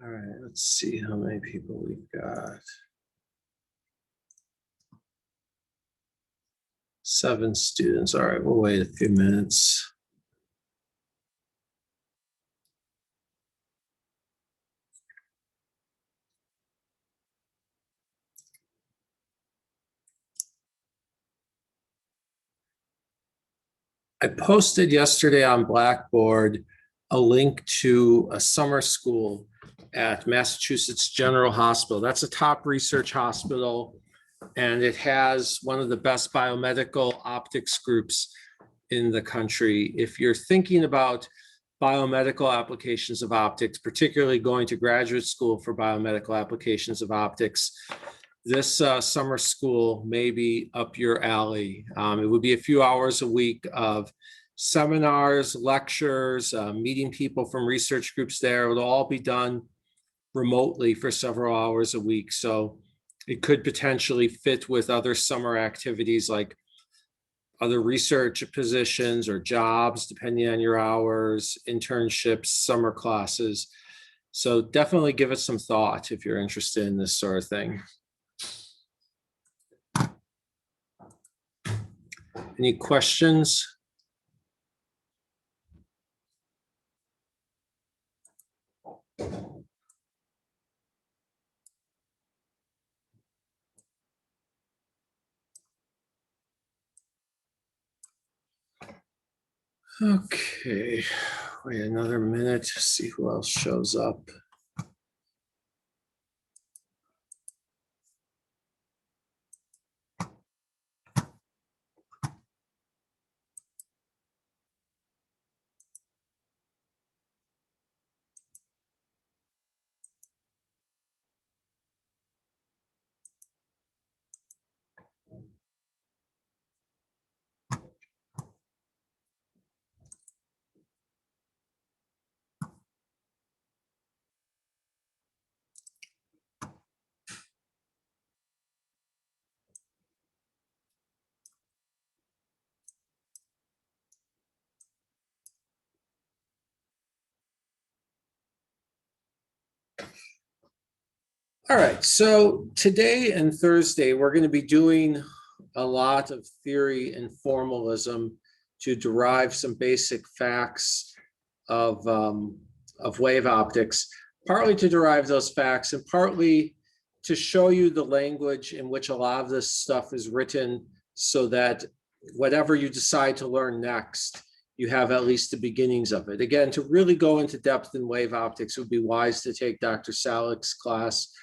All right, let's see how many people we've got. 7 students. All right, we'll wait a few minutes. I posted yesterday on Blackboard a link to a summer school at Massachusetts General Hospital. That's a top research hospital, and it has one of the best biomedical optics groups in the country. If you're thinking about biomedical applications of optics, particularly going to graduate school for biomedical applications of optics, this summer school may be up your alley. It would be a few hours a week of seminars, lectures, meeting people from research groups there. It'll all be done remotely for several hours a week. So it could potentially fit with other summer activities like other research positions or jobs, depending on your hours, internships, summer classes. So definitely give it some thought if you're interested in this sort of thing. Any questions? Okay, wait another minute to see who else shows up. All right, so today and Thursday, we're going to be doing a lot of theory and formalism to derive some basic facts of wave optics, partly to derive those facts and partly to show you the language in which a lot of this stuff is written so that whatever you decide to learn next, you have at least the beginnings of it. Again, to really go into depth in wave optics, it would be wise to take Dr. Salik's class,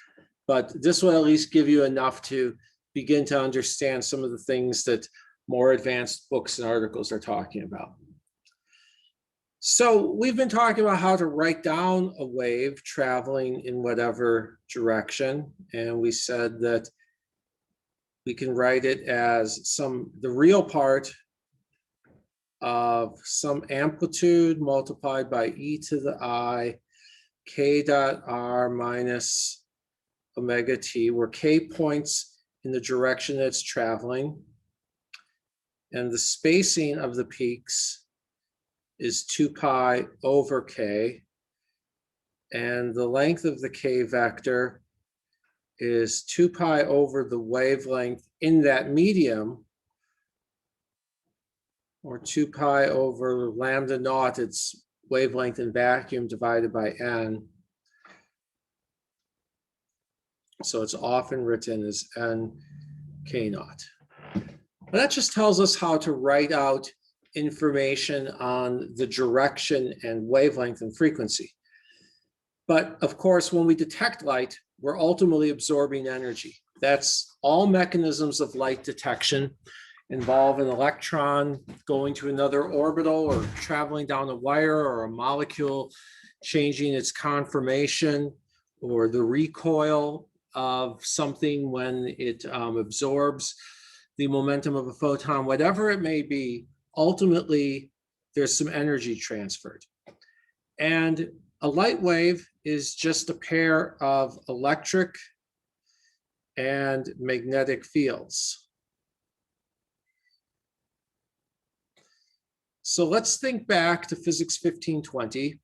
but this will at least give you enough to begin to understand some of the things that more advanced books and articles are talking about. So we've been talking about how to write down a wave traveling in whatever direction. And we said that we can write it as the real part of some amplitude multiplied by e to the I k dot r minus omega t, where k points in the direction that it's traveling. And the spacing of the peaks is 2 pi over k. And the length of the k vector is 2 pi over the wavelength in that medium, or 2 pi over lambda naught, its wavelength in vacuum, divided by n. So it's often written as n k naught. That just tells us how to write out information on the direction and wavelength and frequency. But of course, when we detect light, we're ultimately absorbing energy. That's all mechanisms of light detection involve an electron going to another orbital or traveling down a wire, or a molecule changing its conformation, or the recoil of something when it absorbs the momentum of a photon. Whatever it may be, ultimately there's some energy transferred. And a light wave is just a pair of electric and magnetic fields. So let's think back to physics 1520.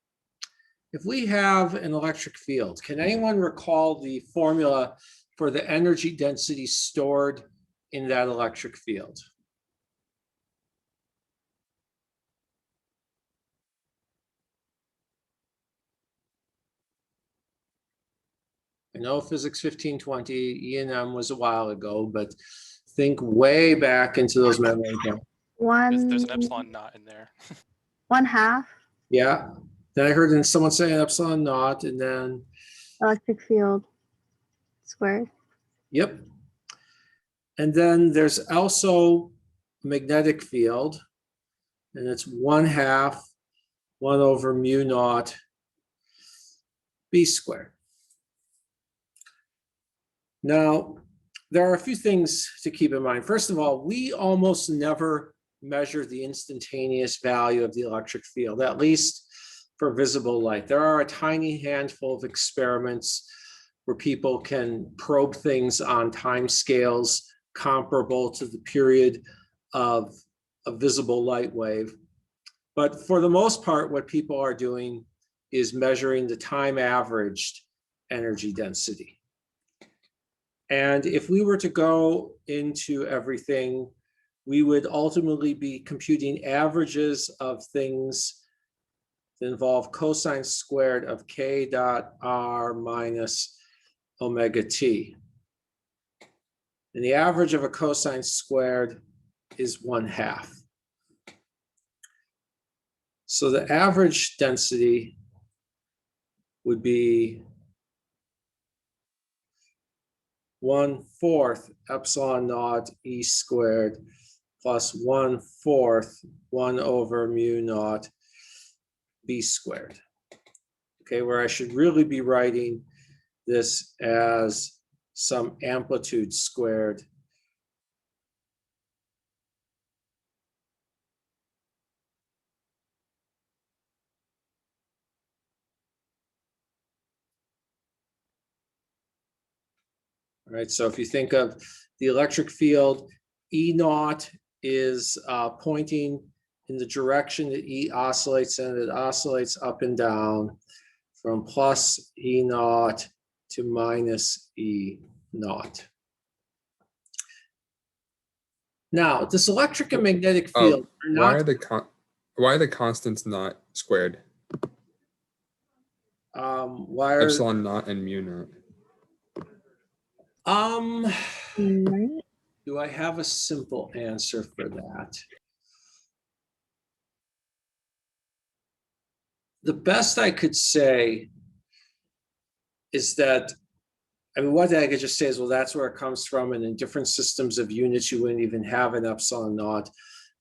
if we have an electric field, can anyone recall the formula for the energy density stored in that electric field? I know Physics 1520, E&M was a while ago, but think way back into those memory banks. There's an epsilon naught in there. 1/2 Yeah. Then I heard someone say an epsilon naught, and then electric field squared. yep. And then there's also magnetic field, and it's 1/2 1 over mu naught b squared. Now, there are a few things to keep in mind. First of all, we almost never measure the instantaneous value of the electric field, at least for visible light. There are a tiny handful of experiments where people can probe things on time scales comparable to the period of a visible light wave. But for the most part, what people are doing is measuring the time averaged energy density. And if we were to go into everything, we would ultimately be computing averages of things that involve cosine squared of k dot r minus omega t. And the average of a cosine squared is 1/2. So the average density would be 1/4 epsilon naught e squared plus 1/4 1 over mu naught b squared. Okay, where I should really be writing this as some amplitude squared. All right, so if you think of the electric field, E naught is pointing in the direction that E oscillates in. It oscillates up and down from plus E naught to minus E naught. Now, this electric and magnetic field are not. Why are the constants not squared? Why are epsilon naught and mu naught? Do I have a simple answer for that? The best I could say is that, I mean, one thing I could just say is, well, that's where it comes from. And in different systems of units, you wouldn't even have an epsilon naught.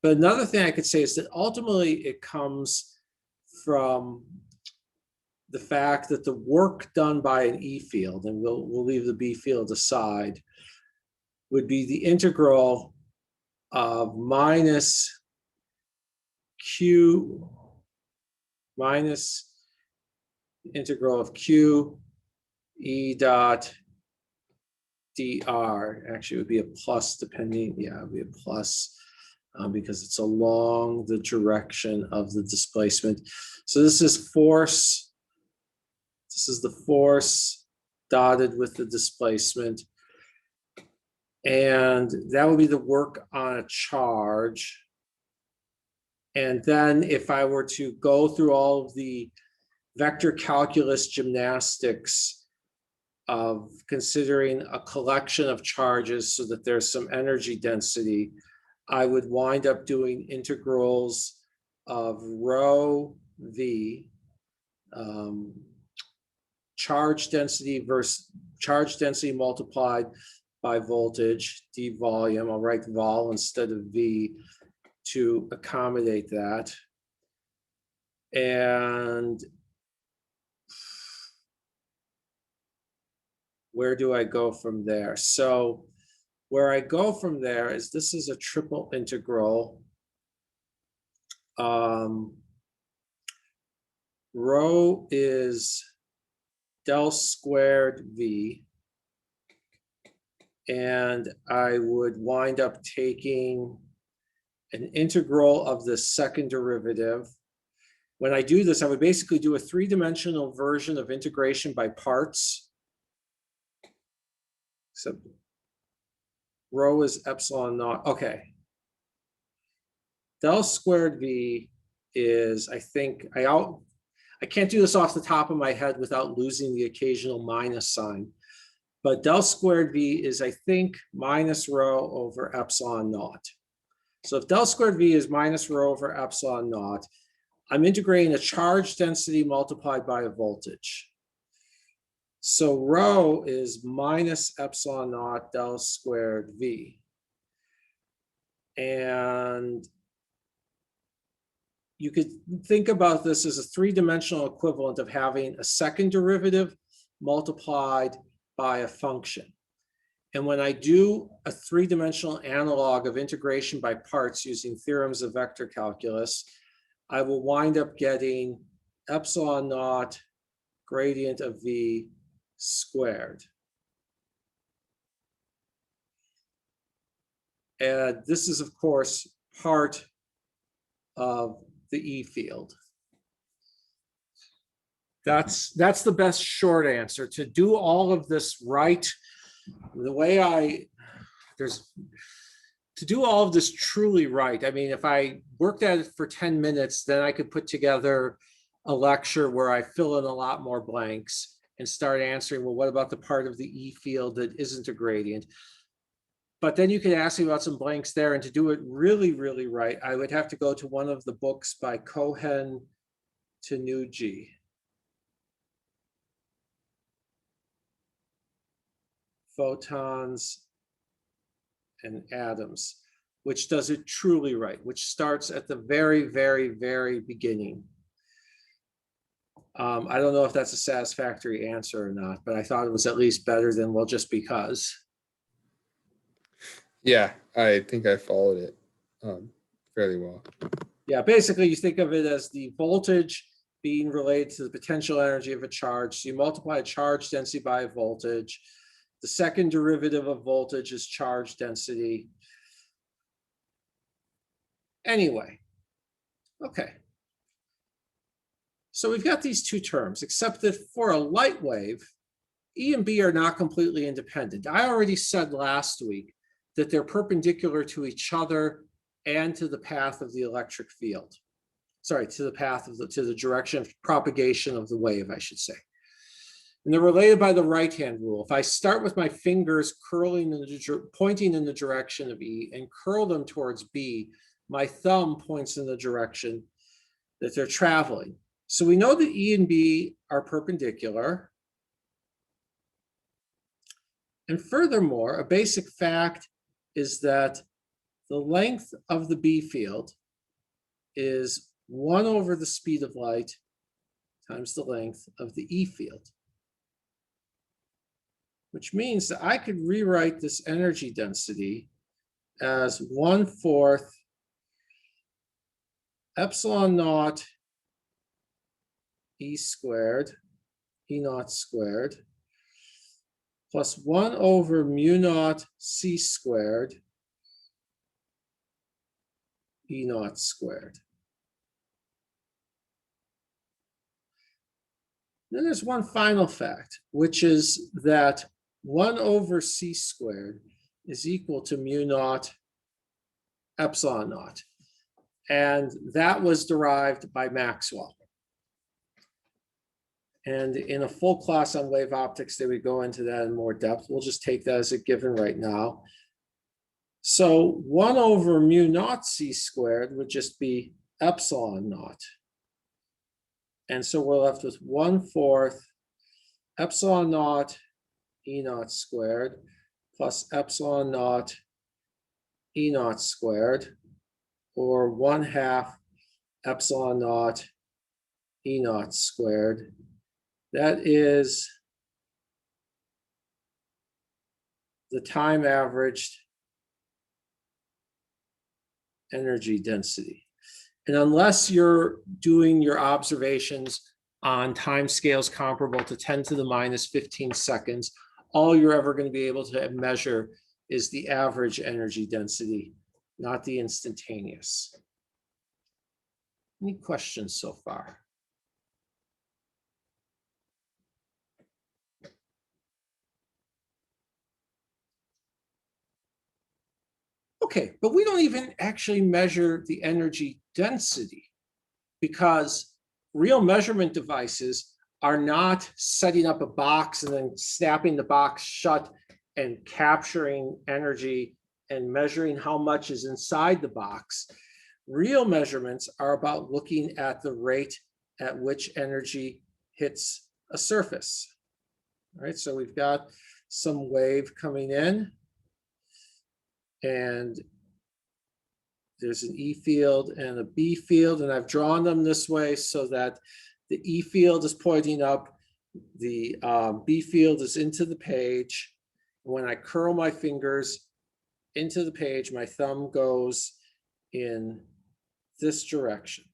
But another thing I could say is that ultimately it comes from the fact that the work done by an E field, and we'll leave the B field aside, would be the integral of minus Q minus integral of Q E dot dr. Actually, it would be a plus depending. Yeah, it would be a plus because it's along the direction of the displacement. So this is force. This is the force dotted with the displacement. And that would be the work on a charge. And then if I were to go through all of the vector calculus gymnastics of considering a collection of charges so that there's some energy density, I would wind up doing integrals of rho v, charge density versus charge density multiplied by voltage, d volume. I'll write vol instead of v to accommodate that. And where do I go from there? So where I go from there is this is a triple integral. Rho is del squared v. And I would wind up taking an integral of the second derivative. When I do this, I would basically do a three-dimensional version of integration by parts. So rho is epsilon naught. Okay. Del squared V is, I think, I can't do this off the top of my head without losing the occasional minus sign. But del squared V is, I think, minus rho over epsilon naught. So if del squared V is minus rho over epsilon naught, I'm integrating a charge density multiplied by a voltage. So rho is minus epsilon naught del squared V. And you could think about this as a three-dimensional equivalent of having a second derivative multiplied by a function. And when I do a three-dimensional analog of integration by parts using theorems of vector calculus, I will wind up getting epsilon naught gradient of V squared. And this is, of course, part of the E field. That's the best short answer. To do all of this right, the way to do all of this truly right, I mean, if I worked at it for 10 minutes, then I could put together a lecture where I fill in a lot more blanks and start answering, well, what about the part of the E field that isn't a gradient? But then you could ask me about some blanks there, and to do it really, really right, I would have to go to one of the books by Cohen Tanuji. Photons and Atoms, which does it truly right, which starts at the very, very, very beginning. I don't know if that's a satisfactory answer or not, but I thought it was at least better than, well, just because. Yeah, I think I followed it fairly well. Yeah, basically you think of it as the voltage being related to the potential energy of a charge. So you multiply a charge density by a voltage. The second derivative of voltage is charge density. Anyway, okay. So we've got these two terms, except that for a light wave, E and B are not completely independent. I already said last week that they're perpendicular to each other and to the path of the electric field. Sorry, to the path of to the direction of propagation of the wave, I should say. And they're related by the right-hand rule. If I start with my fingers pointing in the direction of E and curl them towards B, my thumb points in the direction that they're traveling. So we know that E and B are perpendicular. And furthermore, a basic fact is that the length of the B field is 1 over the speed of light times the length of the E field, which means that I could rewrite this energy density as 1/4 epsilon naught E squared, E naught squared, plus 1 over mu naught C squared, E naught squared. Then there's one final fact, which is that 1 over C squared is equal to mu naught epsilon naught. And that was derived by Maxwell. And in a full class on wave optics, they would go into that in more depth. We'll just take that as a given right now. So 1 over mu naught C squared would just be epsilon naught. And so we're left with 1/4 epsilon naught E naught squared plus epsilon naught E naught squared, or 1/2 epsilon naught E naught squared. That is the time averaged energy density. And unless you're doing your observations on time scales comparable to 10 to the minus 15 seconds, all you're ever going to be able to measure is the average energy density, not the instantaneous. Any questions so far? Okay, but we don't even actually measure the energy density, because real measurement devices are not setting up a box and then snapping the box shut and capturing energy and measuring how much is inside the box. Real measurements are about looking at the rate at which energy hits a surface. All right, so we've got some wave coming in, and there's an E field and a B field, and I've drawn them this way so that the E field is pointing up, the B field is into the page. When I curl my fingers into the page, my thumb goes in this direction.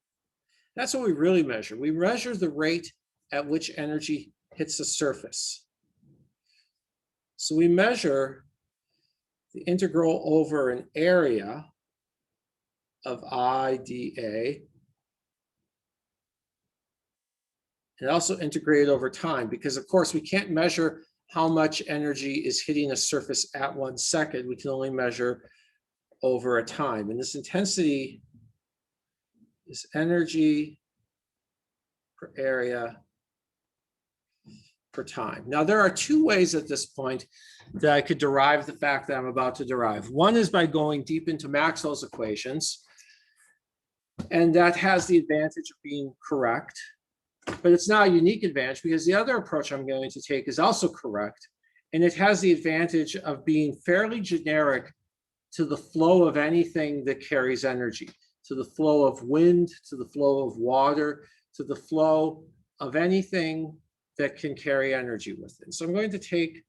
That's what we really measure. We measure the rate at which energy hits the surface. So we measure the integral over an area of IdA, and also integrate it over time, because of course we can't measure how much energy is hitting a surface at 1 second. We can only measure over a time. And this intensity is energy per area per time. Now, there are two ways at this point that I could derive the fact that I'm about to derive. One is by going deep into Maxwell's equations, and that has the advantage of being correct, but it's not a unique advantage, because the other approach I'm going to take is also correct, and it has the advantage of being fairly generic to the flow of anything that carries energy, to the flow of wind, to the flow of water, to the flow of anything that can carry energy with it. So I'm going to take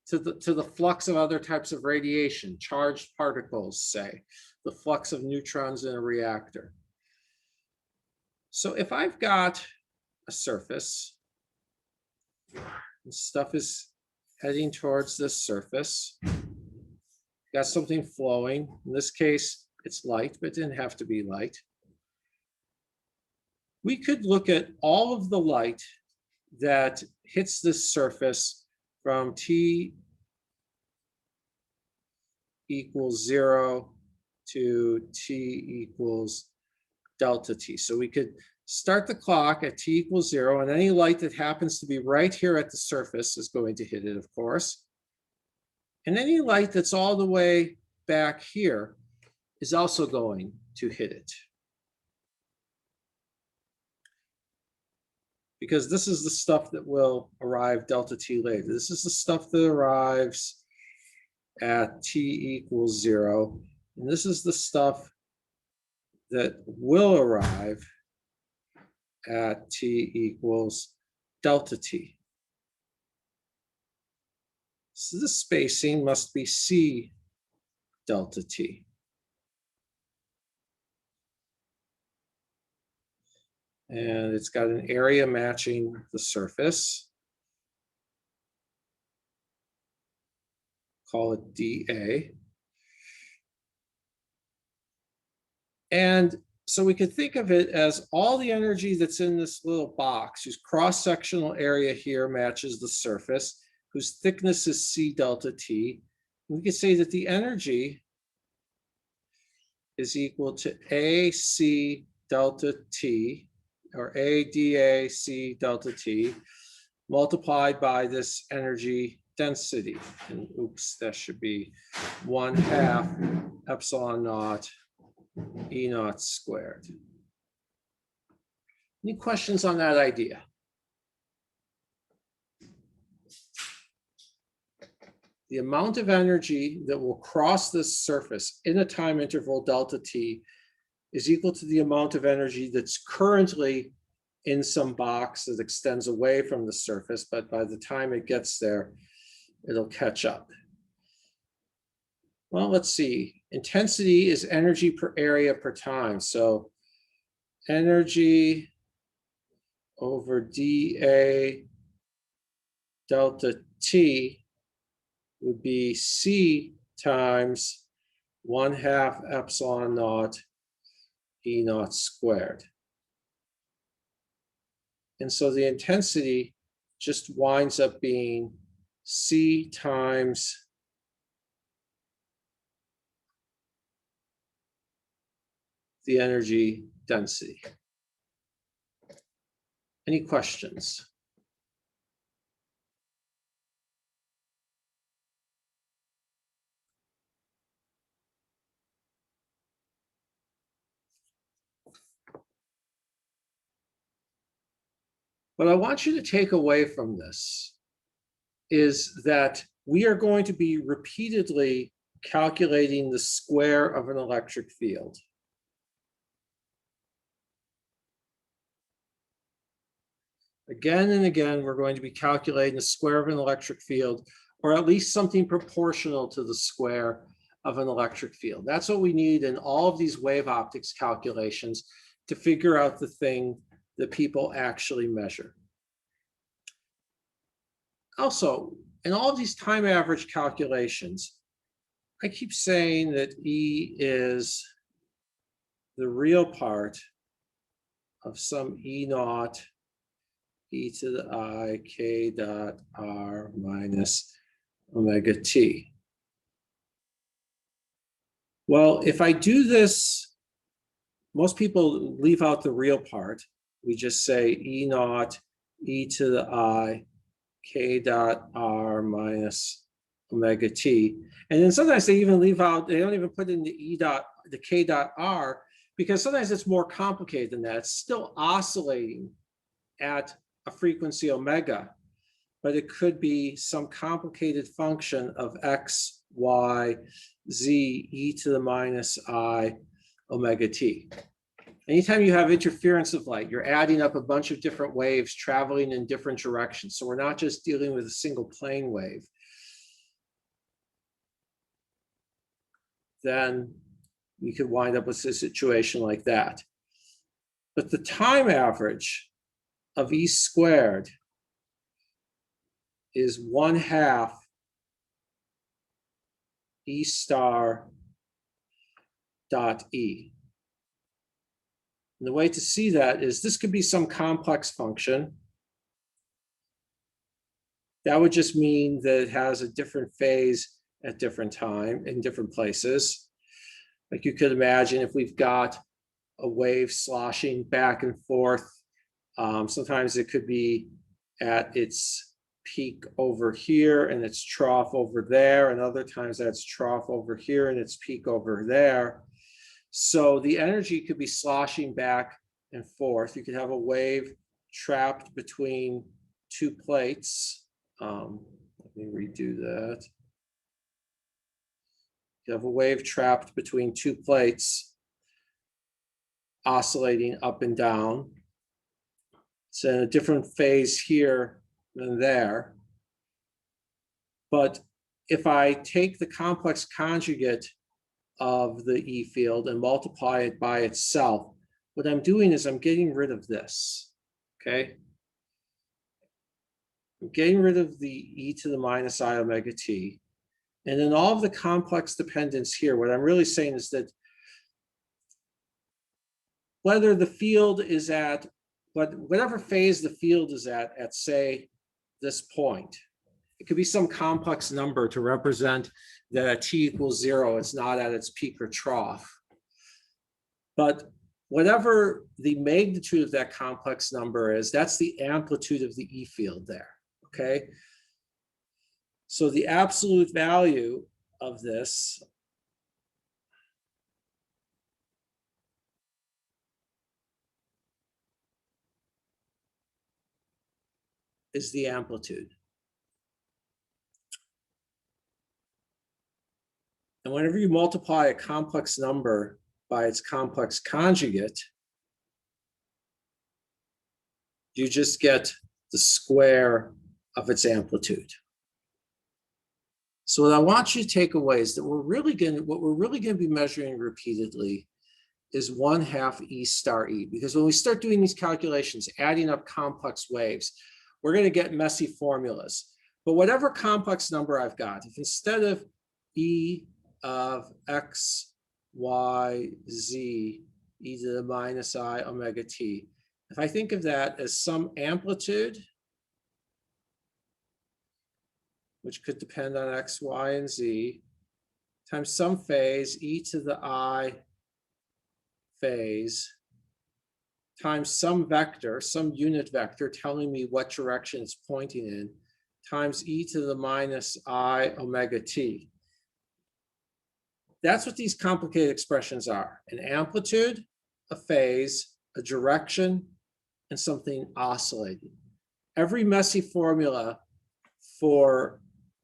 to the flux of other types of radiation, charged particles, say, the flux of neutrons in a reactor. So if I've got a surface, and stuff is heading towards this surface, got something flowing. In this case, it's light, but it didn't have to be light. We could look at all of the light that hits this surface from t equals 0 to t equals delta t. So we could start the clock at t equals 0, and any light that happens to be right here at the surface is going to hit it, of course. And any light that's all the way back here is also going to hit it, because this is the stuff that will arrive delta t later. This is the stuff that arrives at t equals 0. And this is the stuff that will arrive at t equals delta t. So this spacing must be c delta t. And it's got an area matching the surface. Call it dA. And so we could think of it as all the energy that's in this little box, whose cross-sectional area here matches the surface, whose thickness is c delta t. We could say that the energy is equal to AC delta t, or ADAC delta t, multiplied by this energy density. And oops, that should be 1/2 epsilon naught E naught squared. Any questions on that idea? The amount of energy that will cross this surface in a time interval delta t is equal to the amount of energy that's currently in some box that extends away from the surface, but by the time it gets there, it'll catch up. Well, let's see. Intensity is energy per area per time. So energy over dA delta t would be c times 1/2 epsilon naught E naught squared. And so the intensity just winds up being C times the energy density. Any questions? What I want you to take away from this is that we are going to be repeatedly calculating the square of an electric field. Again and again, we're going to be calculating the square of an electric field, or at least something proportional to the square of an electric field. That's what we need in all of these wave optics calculations to figure out the thing that people actually measure. Also, in all of these time average calculations, I keep saying that E is the real part of some E naught e to the I k dot r minus omega t. Well, if I do this, most people leave out the real part. We just say E naught e to the I k dot r minus omega t. And then sometimes they even leave out, they don't even put in the k dot r, because sometimes it's more complicated than that. It's still oscillating at a frequency omega, but it could be some complicated function of x, y, z, e to the minus I omega t. Anytime you have interference of light, you're adding up a bunch of different waves traveling in different directions. So we're not just dealing with a single plane wave. Then we could wind up with a situation like that. But the time average of E squared is 1/2 E star dot E. And the way to see that is this could be some complex function. That would just mean that it has a different phase at different time in different places. Like you could imagine if we've got a wave sloshing back and forth, sometimes it could be at its peak over here and its trough over there, and other times that's trough over here and its peak over there. So the energy could be sloshing back and forth. You could have a wave trapped between two plates. Let me redo that. You have a wave trapped between two plates, oscillating up and down. It's in a different phase here than there. But if I take the complex conjugate of the E field and multiply it by itself, what I'm doing is I'm getting rid of this, okay? I'm getting rid of the E to the minus I omega t. And then all of the complex dependence here, what I'm really saying is that whether the field is at, whatever phase the field is at say, this point, it could be some complex number to represent that at t equals 0, it's not at its peak or trough. But whatever the magnitude of that complex number is, that's the amplitude of the E field there, okay? So the absolute value of this is the amplitude. And whenever you multiply a complex number by its complex conjugate, you just get the square of its amplitude. So what I want you to take away is that what we're really going to be measuring repeatedly is 1/2 E star E, because when we start doing these calculations, adding up complex waves, we're going to get messy formulas. But whatever complex number I've got, if instead of E of x, y, z, e to the minus I omega t, if I think of that as some amplitude, which could depend on X, Y, and Z, times some phase, e to the I phase, times some vector, some unit vector telling me what direction it's pointing in, times e to the minus I omega t. That's what these complicated expressions are: an amplitude, a phase, a direction, and something oscillating. Every messy formula for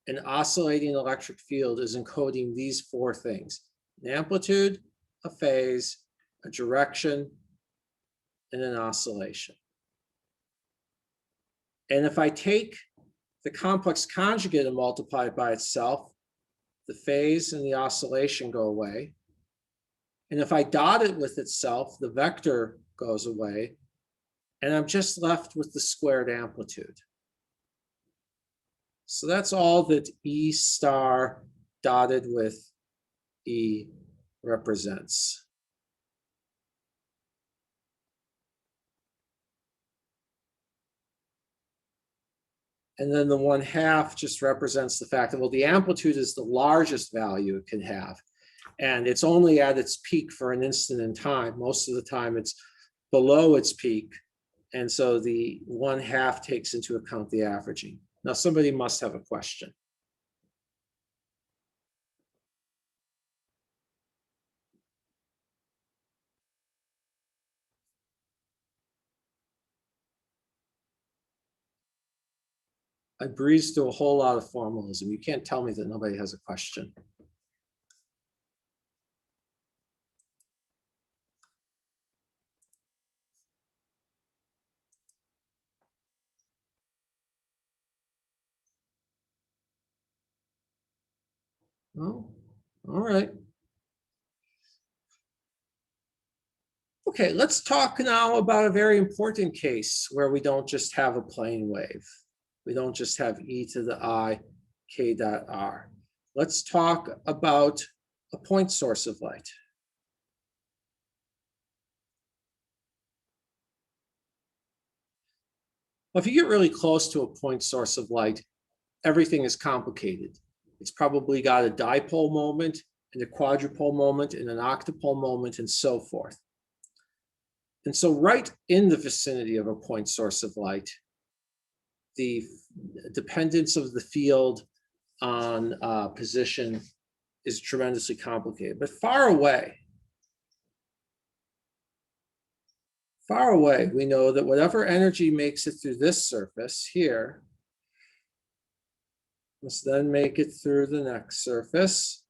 an oscillating electric field is encoding these four things: an amplitude, a phase, a direction, and an oscillation. And if I take the complex conjugate and multiply it by itself, the phase and the oscillation go away. And if I dot it with itself, the vector goes away, and I'm just left with the squared amplitude. So that's all that E star dotted with E represents. And then the 1/2 just represents the fact that, well, the amplitude is the largest value it can have. And it's only at its peak for an instant in time. Most of the time it's below its peak. And so the 1/2 takes into account the averaging. Now somebody must have a question. I breezed through a whole lot of formalism. You can't tell me that nobody has a question. Oh, all right. Okay, let's talk now about a very important case where we don't just have a plane wave. We don't just have e to the I k dot r. Let's talk about a point source of light. Well, if you get really close to a point source of light, everything is complicated. It's probably got a dipole moment and a quadrupole moment and an octopole moment and so forth. And so right in the vicinity of a point source of light, the dependence of the field on position is tremendously complicated. But far away, we know that whatever energy makes it through this surface here must then make it through the next surface,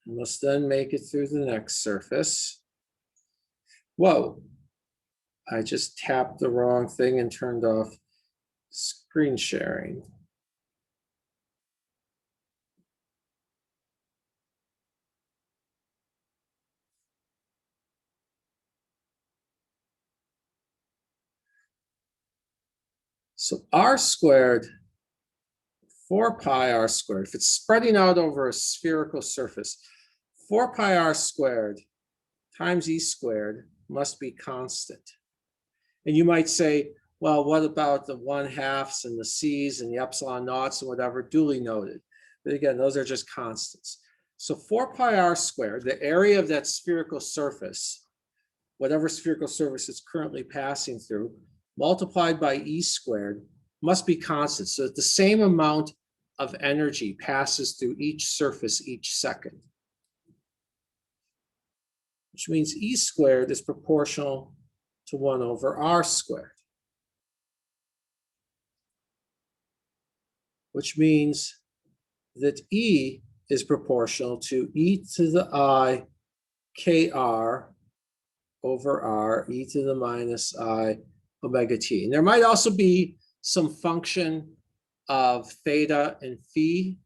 and must then make it through the next surface. Whoa, I just tapped the wrong thing and turned off screen sharing. So r squared, 4 pi r squared, if it's spreading out over a spherical surface, 4 pi r squared times e squared must be constant. And you might say, well, what about the 1/2s and the c's and the epsilon naughts and whatever? Duly noted. But again, those are just constants. So 4 pi r squared, the area of that spherical surface, whatever spherical surface it's currently passing through, multiplied by e squared, must be constant, so that the same amount of energy passes through each surface each second. Which means e squared is proportional to 1 over r squared. Which means that E is proportional to e to the I kr over r, e to the minus I omega t. And there might also be some function of theta and phi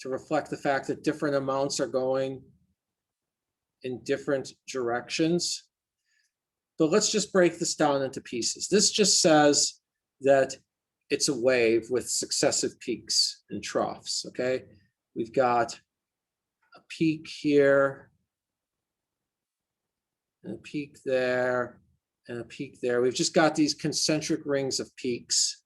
to reflect the fact that different amounts are going in different directions. But let's just break this down into pieces. This just says that it's a wave with successive peaks and troughs, okay? We've got a peak here, and a peak there, and a peak there. We've just got these concentric rings of peaks.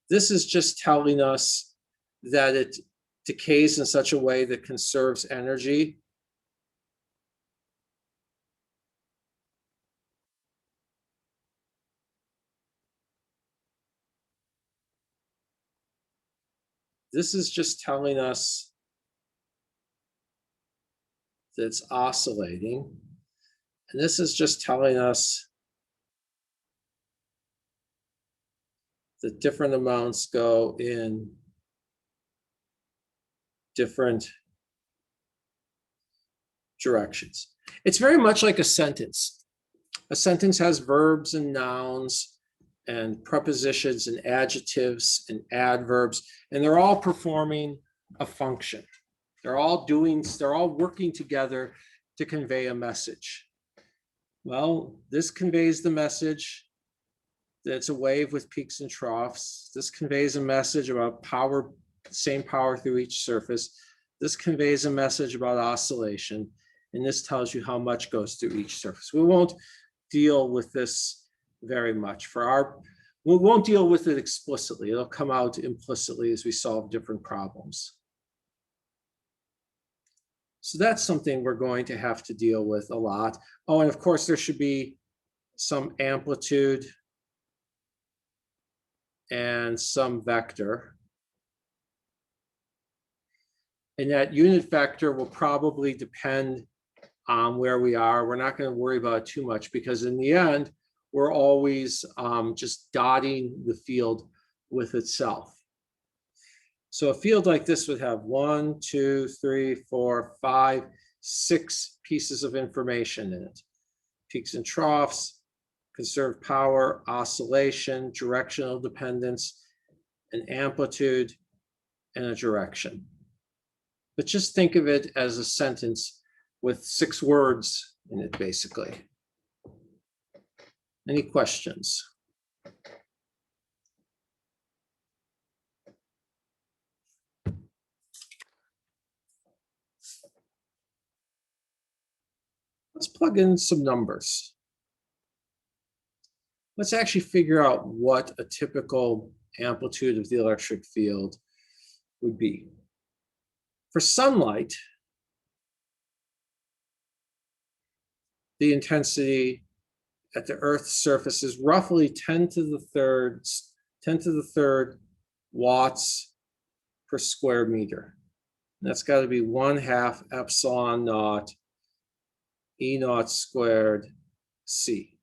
This is just telling us that it decays in such a way that conserves energy. This is just telling us that it's oscillating. And this is just telling us that different amounts go in different directions. It's very much like a sentence. A sentence has verbs and nouns and prepositions and adjectives and adverbs, and they're all performing a function. They're all working together to convey a message. Well, this conveys the message that it's a wave with peaks and troughs. This conveys a message about power, same power through each surface. This conveys a message about oscillation, and this tells you how much goes through each surface. We won't deal with this very much. We won't deal with it explicitly. It'll come out implicitly as we solve different problems. So that's something we're going to have to deal with a lot. Oh, and of course, there should be some amplitude and some vector. And that unit vector will probably depend on where we are. We're not going to worry about it too much because in the end, we're always just dotting the field with itself. So a field like this would have 1, 2, 3, 4, 5, 6 pieces of information in it. Peaks and troughs, conserved power, oscillation, directional dependence, an amplitude, and a direction. But just think of it as a sentence with 6 words in it, basically. Any questions? Let's plug in some numbers. Let's actually figure out what a typical amplitude of the electric field would be. For sunlight, the intensity at the Earth's surface is roughly 10 to the third watts per square meter. And that's got to be 1/2 epsilon naught E naught squared C.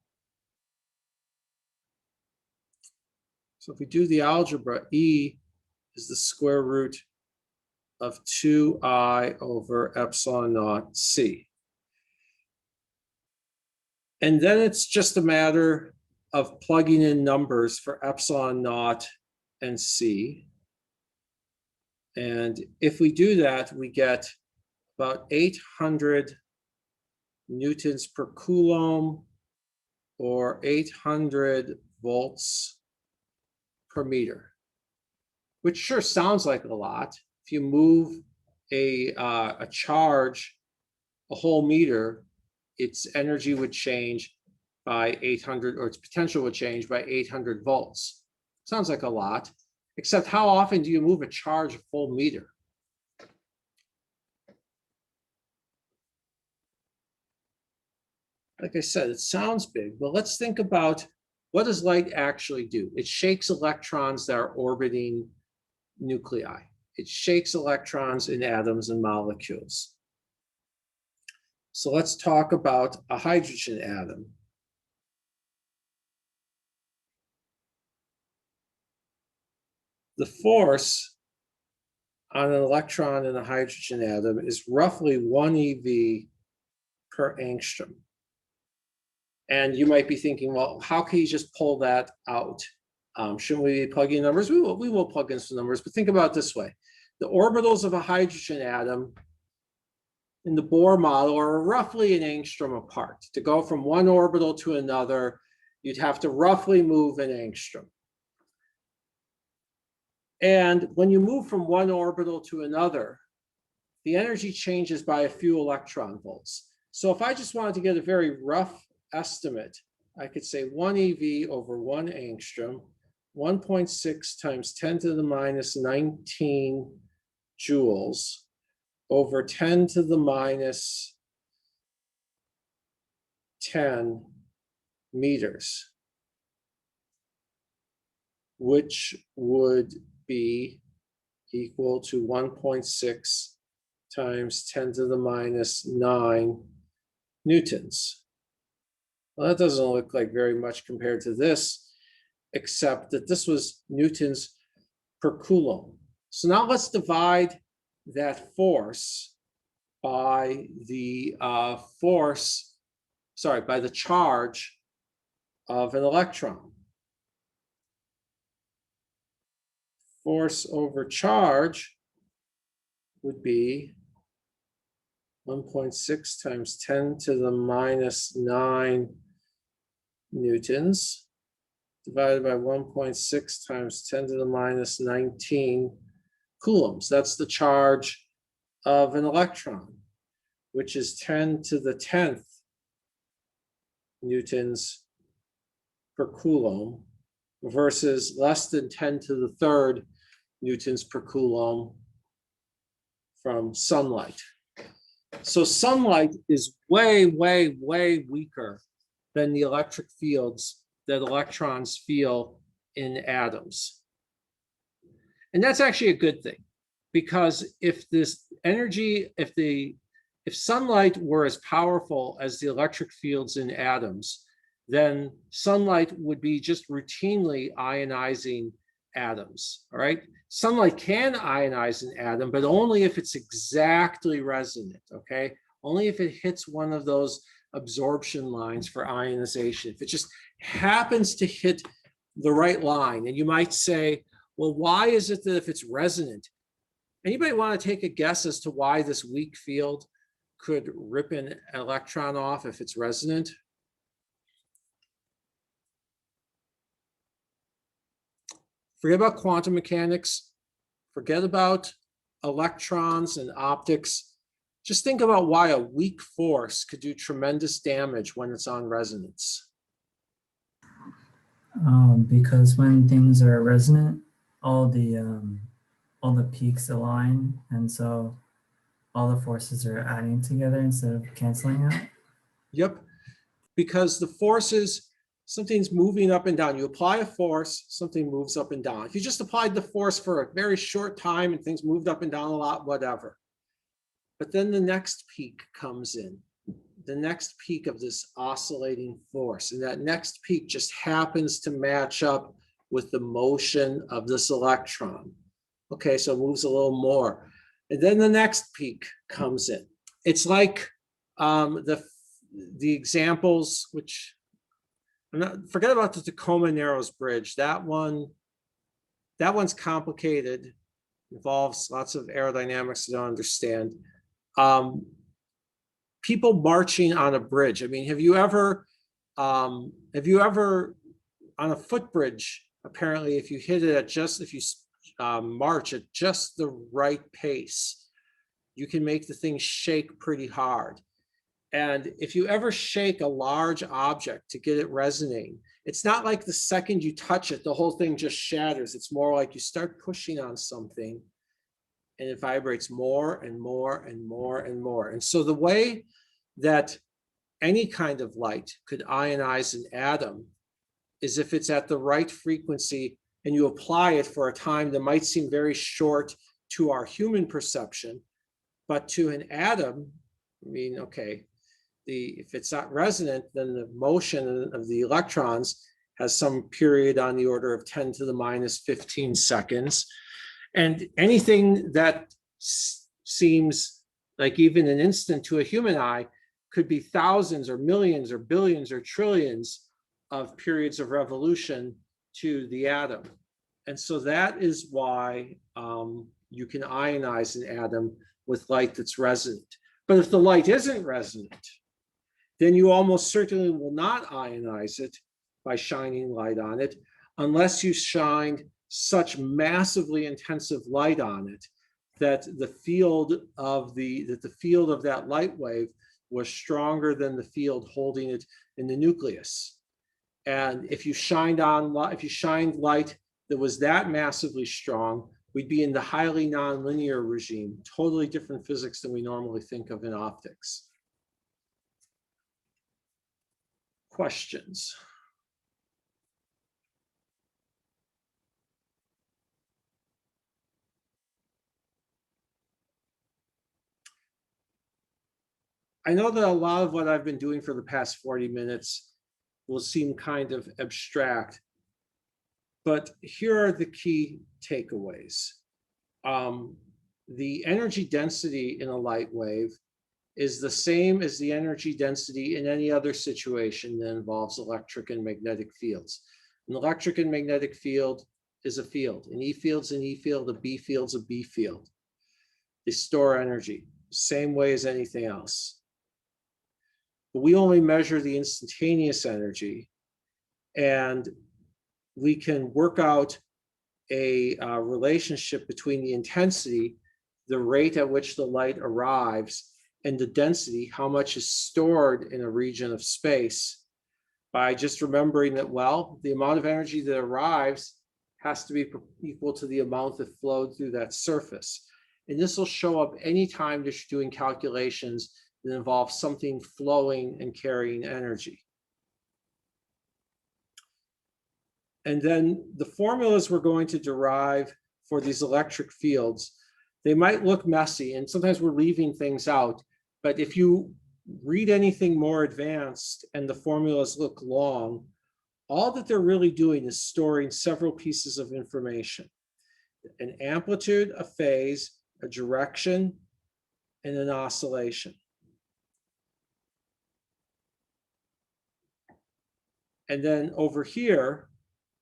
So if we do the algebra, E is the square root of 2I over epsilon naught C. And then it's just a matter of plugging in numbers for epsilon naught and C. And if we do that, we get about 800 newtons per coulomb or 800 volts per meter, which sure sounds like a lot. If you move a charge a whole meter, its energy would change by 800, or its potential would change by 800 volts. Sounds like a lot, except how often do you move a charge a full meter? Like I said, it sounds big, but let's think about what does light actually do? It shakes electrons that are orbiting nuclei. It shakes electrons in atoms and molecules. So let's talk about a hydrogen atom. The force on an electron in a hydrogen atom is roughly 1 EV per angstrom. And you might be thinking, well, how can you just pull that out? Shouldn't we be plugging numbers? We will plug in some numbers, but think about it this way. The orbitals of a hydrogen atom in the Bohr model are roughly an angstrom apart. To go from one orbital to another, you'd have to roughly move an angstrom. And when you move from one orbital to another, the energy changes by a few electron volts. So if I just wanted to get a very rough estimate, I could say 1 eV over 1 angstrom, 1.6 times 10 to the minus 19 joules over 10 to the minus 10 meters, which would be equal to 1.6 times 10 to the minus 9 newtons. Well, that doesn't look like very much compared to this, except that this was newtons per coulomb. So now let's divide that force by the by the charge of an electron. Force over charge would be 1.6 times 10 to the minus 9 newtons divided by 1.6 times 10 to the minus 19 coulombs. That's the charge of an electron, which is 10 to the 10th newtons per coulomb versus less than 10 to the 3rd newtons per coulomb from sunlight. So sunlight is way, way, way weaker than the electric fields that electrons feel in atoms. And that's actually a good thing, because if this energy, if sunlight were as powerful as the electric fields in atoms, then sunlight would be just routinely ionizing atoms, all right? Sunlight can ionize an atom, but only if it's exactly resonant, okay? Only if it hits one of those absorption lines for ionization. If it just happens to hit the right line, and you might say, well, why is it that if it's resonant? Anybody want to take a guess as to why this weak field could rip an electron off if it's resonant? Forget about quantum mechanics. Forget about electrons and optics. Just think about why a weak force could do tremendous damage when it's on resonance. Because when things are resonant, all the peaks align, and so all the forces are adding together instead of canceling out. Yep, because the forces, something's moving up and down. You apply a force, something moves up and down. If you just applied the force for a very short time and things moved up and down a lot, whatever. But then the next peak comes in, the next peak of this oscillating force. And that next peak just happens to match up with the motion of this electron. Okay, so it moves a little more. And then the next peak comes in. It's like the examples, which forget about the Tacoma Narrows Bridge. That one's complicated, involves lots of aerodynamics I don't understand. People marching on a bridge. I mean, have you ever on a footbridge, apparently if you hit it at just, if you march at just the right pace, you can make the thing shake pretty hard. And if you ever shake a large object to get it resonating, it's not like the second you touch it, the whole thing just shatters. It's more like you start pushing on something and it vibrates more and more and more and more. And so the way that any kind of light could ionize an atom is if it's at the right frequency and you apply it for a time that might seem very short to our human perception, but to an atom, I mean, okay, if it's not resonant, then the motion of the electrons has some period on the order of 10 to the minus 15 seconds. And anything that seems like even an instant to a human eye could be thousands or millions or billions or trillions of periods of revolution to the atom. And so that is why you can ionize an atom with light that's resonant. But if the light isn't resonant, then you almost certainly will not ionize it by shining light on it, unless you shined such massively intensive light on it that the field of that light wave was stronger than the field holding it in the nucleus. And if you shined light that was that massively strong, we'd be in the highly nonlinear regime, totally different physics than we normally think of in optics. Questions? I know that a lot of what I've been doing for the past 40 minutes will seem kind of abstract, but here are the key takeaways. The energy density in a light wave is the same as the energy density in any other situation that involves electric and magnetic fields. An electric and magnetic field is a field. An E field's an E field, a B field's a B field. They store energy, same way as anything else. But we only measure the instantaneous energy, and we can work out a relationship between the intensity, the rate at which the light arrives, and the density, how much is stored in a region of space, by just remembering that, well, the amount of energy that arrives has to be equal to the amount that flowed through that surface. And this will show up anytime that you're doing calculations that involve something flowing and carrying energy. And then the formulas we're going to derive for these electric fields, they might look messy, and sometimes we're leaving things out. But if you read anything more advanced and the formulas look long, all that they're really doing is storing several pieces of information: an amplitude, a phase, a direction, and an oscillation. And then over here,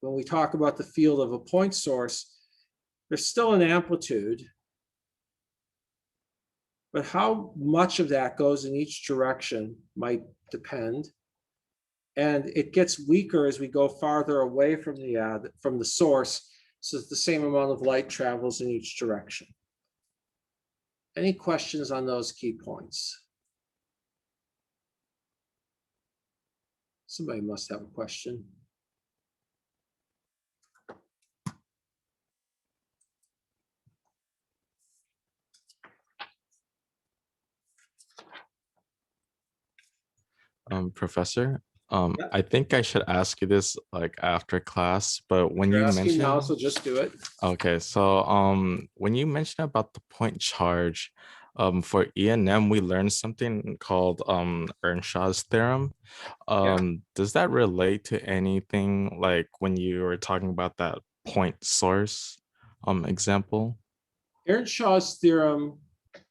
when we talk about the field of a point source, there's still an amplitude, but how much of that goes in each direction might depend. And it gets weaker as we go farther away from the source, so that the same amount of light travels in each direction. Any questions on those key points? Somebody must have a question. Professor, Yeah. I think I should ask you this like after class, but when You're you asking mentioned, now, so just do it. okay, so when you mentioned about the point charge, for E&M, we learned something called Earnshaw's theorem. Does that relate to anything like when you were talking about that point source example? Earnshaw's theorem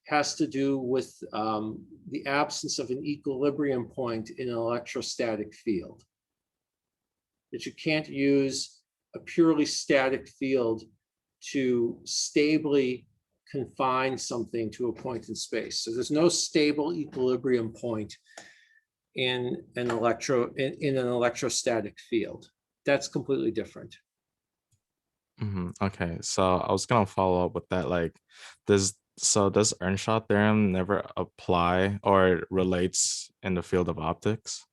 has to do with the absence of an equilibrium point in an electrostatic field. That you can't use a purely static field to stably confine something to a point in space. So there's no stable equilibrium point in an electrostatic field. That's completely different. Okay, so I was gonna follow up with that. Like, does Earnshaw theorem never apply or relates in the field of optics?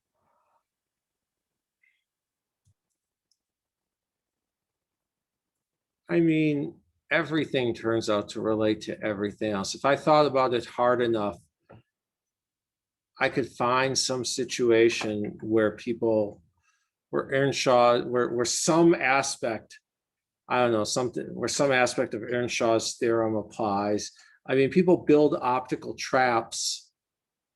I mean, everything turns out to relate to everything else. If I thought about it hard enough, I could find some situation where where some aspect, I don't know, where some aspect of Earnshaw's theorem applies. I mean, people build optical traps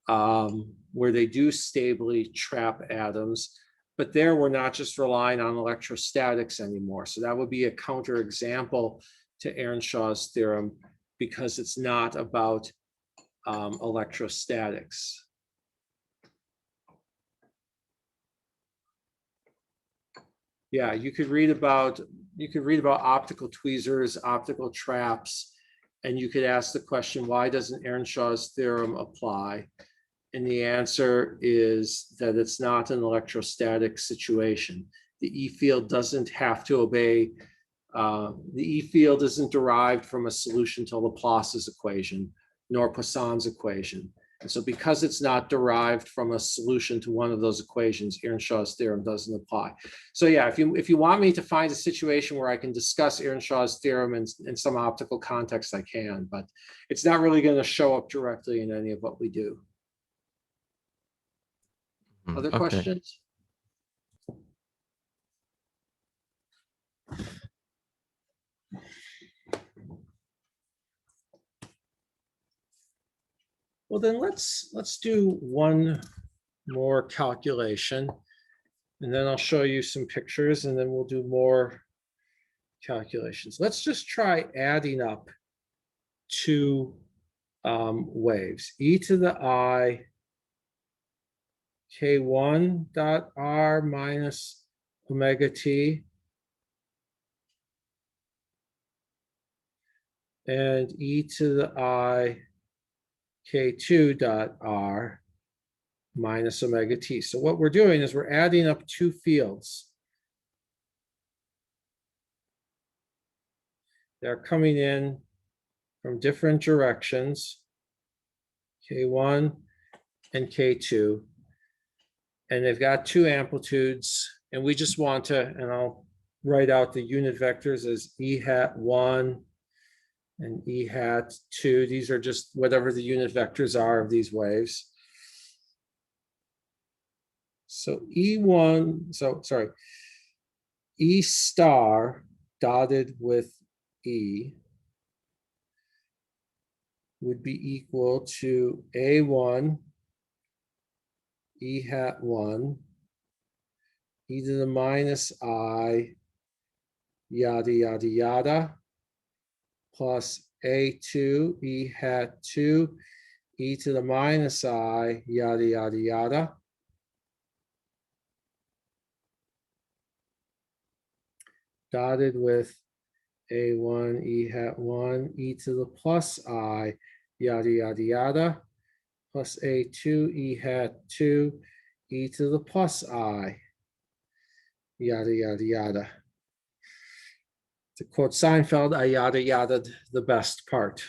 where they do stably trap atoms, but there we're not just relying on electrostatics anymore. So that would be a counterexample to Earnshaw's theorem, because it's not about electrostatics. Yeah, you could read about optical tweezers, optical traps, and you could ask the question, why doesn't Earnshaw's theorem apply? And the answer is that it's not an electrostatic situation. The E field doesn't have to obey The E field isn't derived from a solution to Laplace's equation, nor Poisson's equation. And so because it's not derived from a solution to one of those equations, Earnshaw's theorem doesn't apply. So yeah, if you want me to find a situation where I can discuss Earnshaw's theorem in some optical context, I can, but it's not really going to show up directly in any of what we do. Other Okay. questions? Well, then let's do one more calculation, and then I'll show you some pictures, and then we'll do more calculations. Let's just try adding up two waves, e to the I k1 dot r minus omega t and e to the I k2 dot r minus omega t. So what we're doing is we're adding up two fields. They're coming in from different directions, k1 and k2. And they've got two amplitudes, and we just want to, and I'll write out the unit vectors as e hat 1 and e hat 2. These are just whatever the unit vectors are of these waves. So E1, sorry, E star dotted with E would be equal to A1, E hat 1, e to the minus I, yada, yada, yada, plus A2, E hat 2, e to the minus I, yada, yada, yada. Dotted with A1, E hat 1, e to the plus I, yada, yada, yada, plus A2, E hat 2, e to the plus I, yada, yada, yada. To quote Seinfeld, I yada, yada'd the best part.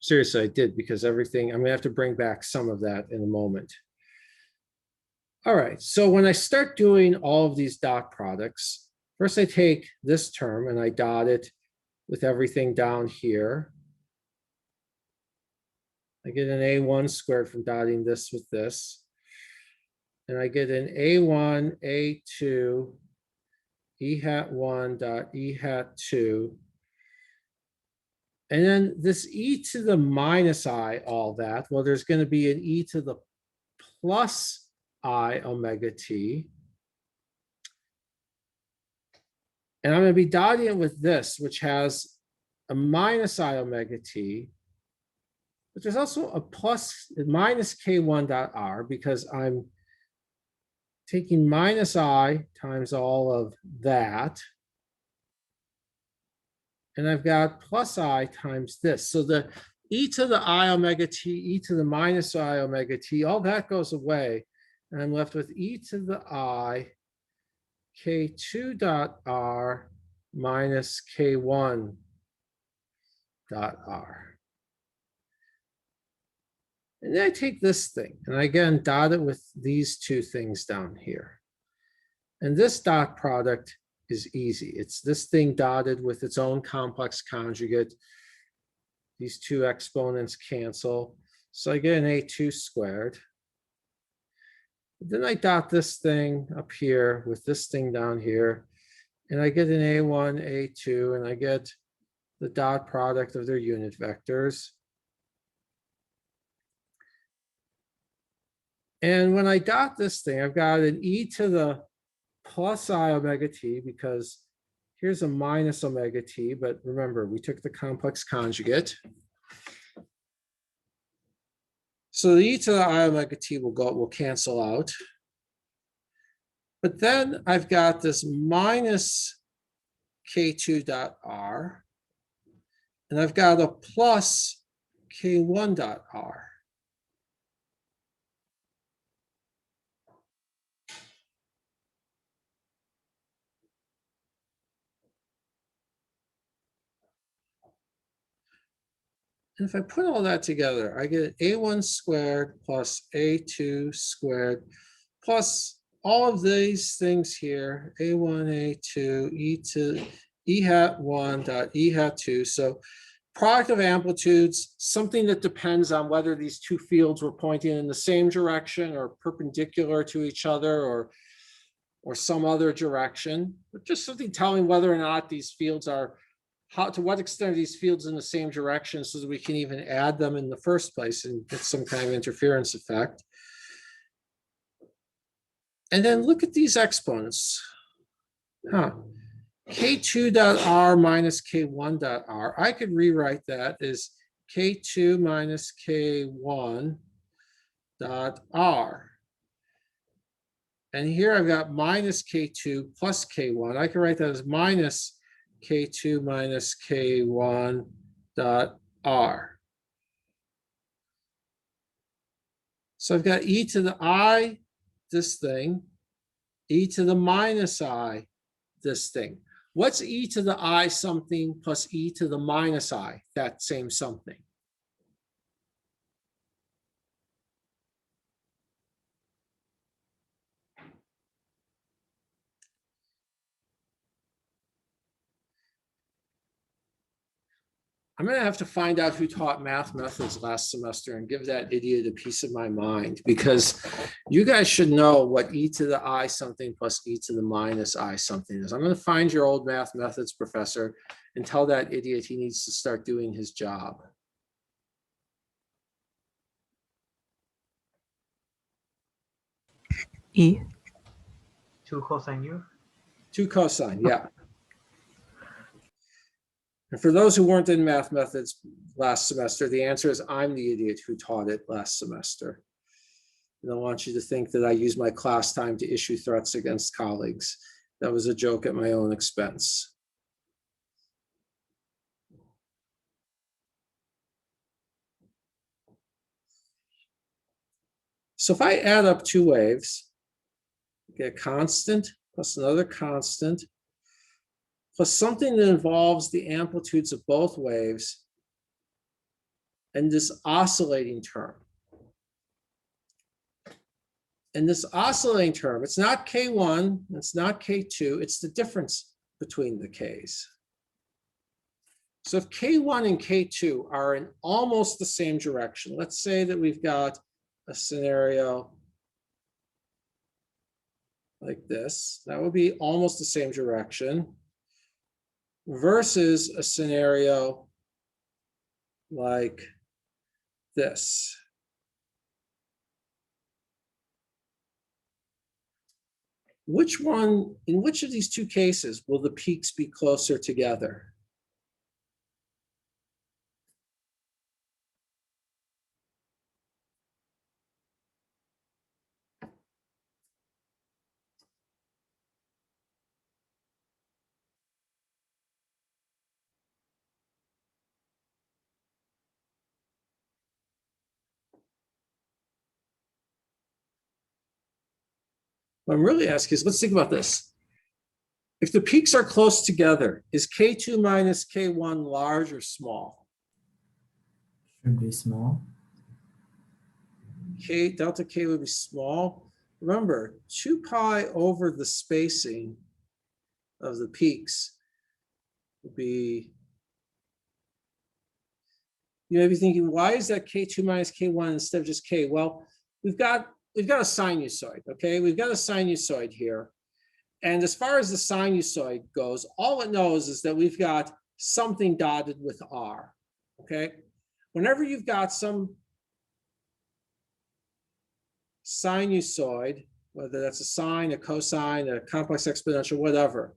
Seriously, I did, because everything, I'm gonna have to bring back some of that in a moment. All right, so when I start doing all of these dot products, first I take this term and I dot it with everything down here. I get an A1 squared from dotting this with this. And I get an A1, A2, E hat 1 dot E hat 2. And then this e to the minus I, all that, well, there's going to be an e to the plus I omega t. And I'm going to be dotting it with this, which has a minus I omega t. But there's also a plus minus k1 dot r, because I'm taking minus I times all of that. And I've got plus I times this. So the e to the I omega t, e to the minus I omega t, all that goes away. And I'm left with e to the I k2 dot r minus k1 dot r. And then I take this thing, and I again dot it with these two things down here. And this dot product is easy. It's this thing dotted with its own complex conjugate. These two exponents cancel. So I get an A2 squared. Then I dot this thing up here with this thing down here. And I get an A1, A2, and I get the dot product of their unit vectors. And when I dot this thing, I've got an e to the plus I omega t, because here's a minus omega t, but remember, we took the complex conjugate. So the e to the I omega t will cancel out. But then I've got this minus k2 dot r, and I've got a plus k1 dot r. And if I put all that together, I get A1 squared plus A2 squared plus all of these things here, A1, A2, E hat 1 dot E hat 2. So product of amplitudes, something that depends on whether these two fields were pointing in the same direction or perpendicular to each other or some other direction, but just something telling whether or not these fields are, to what extent are these fields in the same direction so that we can even add them in the first place and get some kind of interference effect. And then look at these exponents. K2.r minus K1.r. I could rewrite that as K2 minus K1.r. And here I've got minus K2 plus K1. I can write that as minus K2 minus K1.r. So I've got e to the I, this thing, e to the minus I, this thing. What's e to the I something plus e to the minus I, that same something? I'm going to have to find out who taught math methods last semester and give that idiot a piece of my mind, because you guys should know what e to the I something plus e to the minus I something is. I'm going to find your old math methods professor and tell that idiot he needs to start doing his job. E. 2 cosine U. 2 cosine, yeah. And for those who weren't in math methods last semester, the answer is I'm the idiot who taught it last semester. And I want you to think that I use my class time to issue threats against colleagues. That was a joke at my own expense. So if I add up two waves, get a constant plus another constant, plus something that involves the amplitudes of both waves, and this oscillating term. And this oscillating term, it's not K1, it's not K2, it's the difference between the Ks. So if K1 and K2 are in almost the same direction, let's say that we've got a scenario like this, that would be almost the same direction, versus a scenario like this. Which one, in which of these two cases will the peaks be closer together? What I'm really asking is, let's think about this. If the peaks are close together, is K2 minus K1 large or small? Should be small. Delta K would be small. Remember, 2 pi over the spacing of the peaks would be, you may be thinking, why is that K2 minus K1 instead of just K? Well, we've got a sinusoid, okay? We've got a sinusoid here. And as far as the sinusoid goes, all it knows is that we've got something dotted with R, okay? Whenever you've got some sinusoid, whether that's a sine, a cosine, a complex exponential, whatever,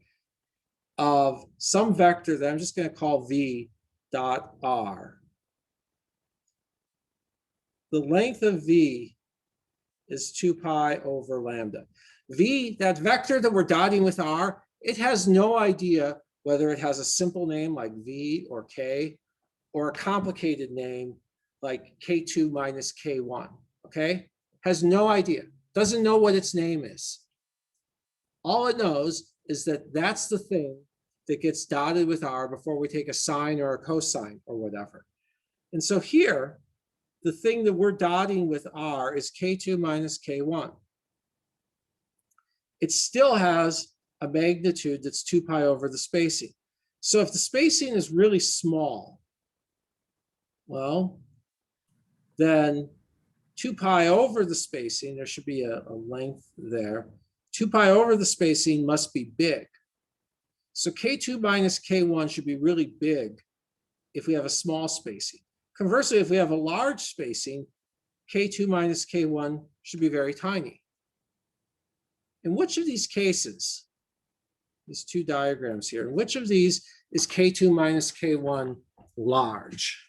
of some vector that I'm just going to call V dot R, the length of V is 2 pi over lambda. V, that vector that we're dotting with R, it has no idea whether it has a simple name like V or K, or a complicated name like K2 minus K1, okay? Has no idea, doesn't know what its name is. All it knows is that that's the thing that gets dotted with R before we take a sine or a cosine or whatever. And so here, the thing that we're dotting with R is K2 minus K1. It still has a magnitude that's 2 pi over the spacing. So if the spacing is really small, well, then 2 pi over the spacing, there should be a length there. 2 pi over the spacing must be big. So K2 minus K1 should be really big if we have a small spacing. Conversely, if we have a large spacing, K2 minus K1 should be very tiny. In which of these cases, these two diagrams here, in which of these is K2 minus K1 large?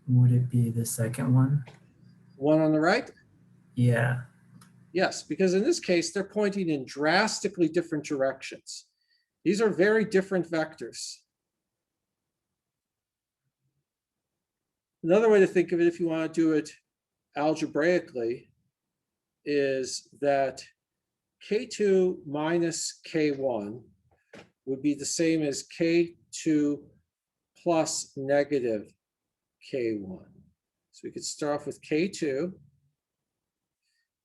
Would it be the second one? One on the right? Yeah. Yes, because in this case, they're pointing in drastically different directions. These are very different vectors. Another way to think of it, if you want to do it algebraically, is that K2 minus K1 would be the same as K2 plus negative K1. So we could start off with K2.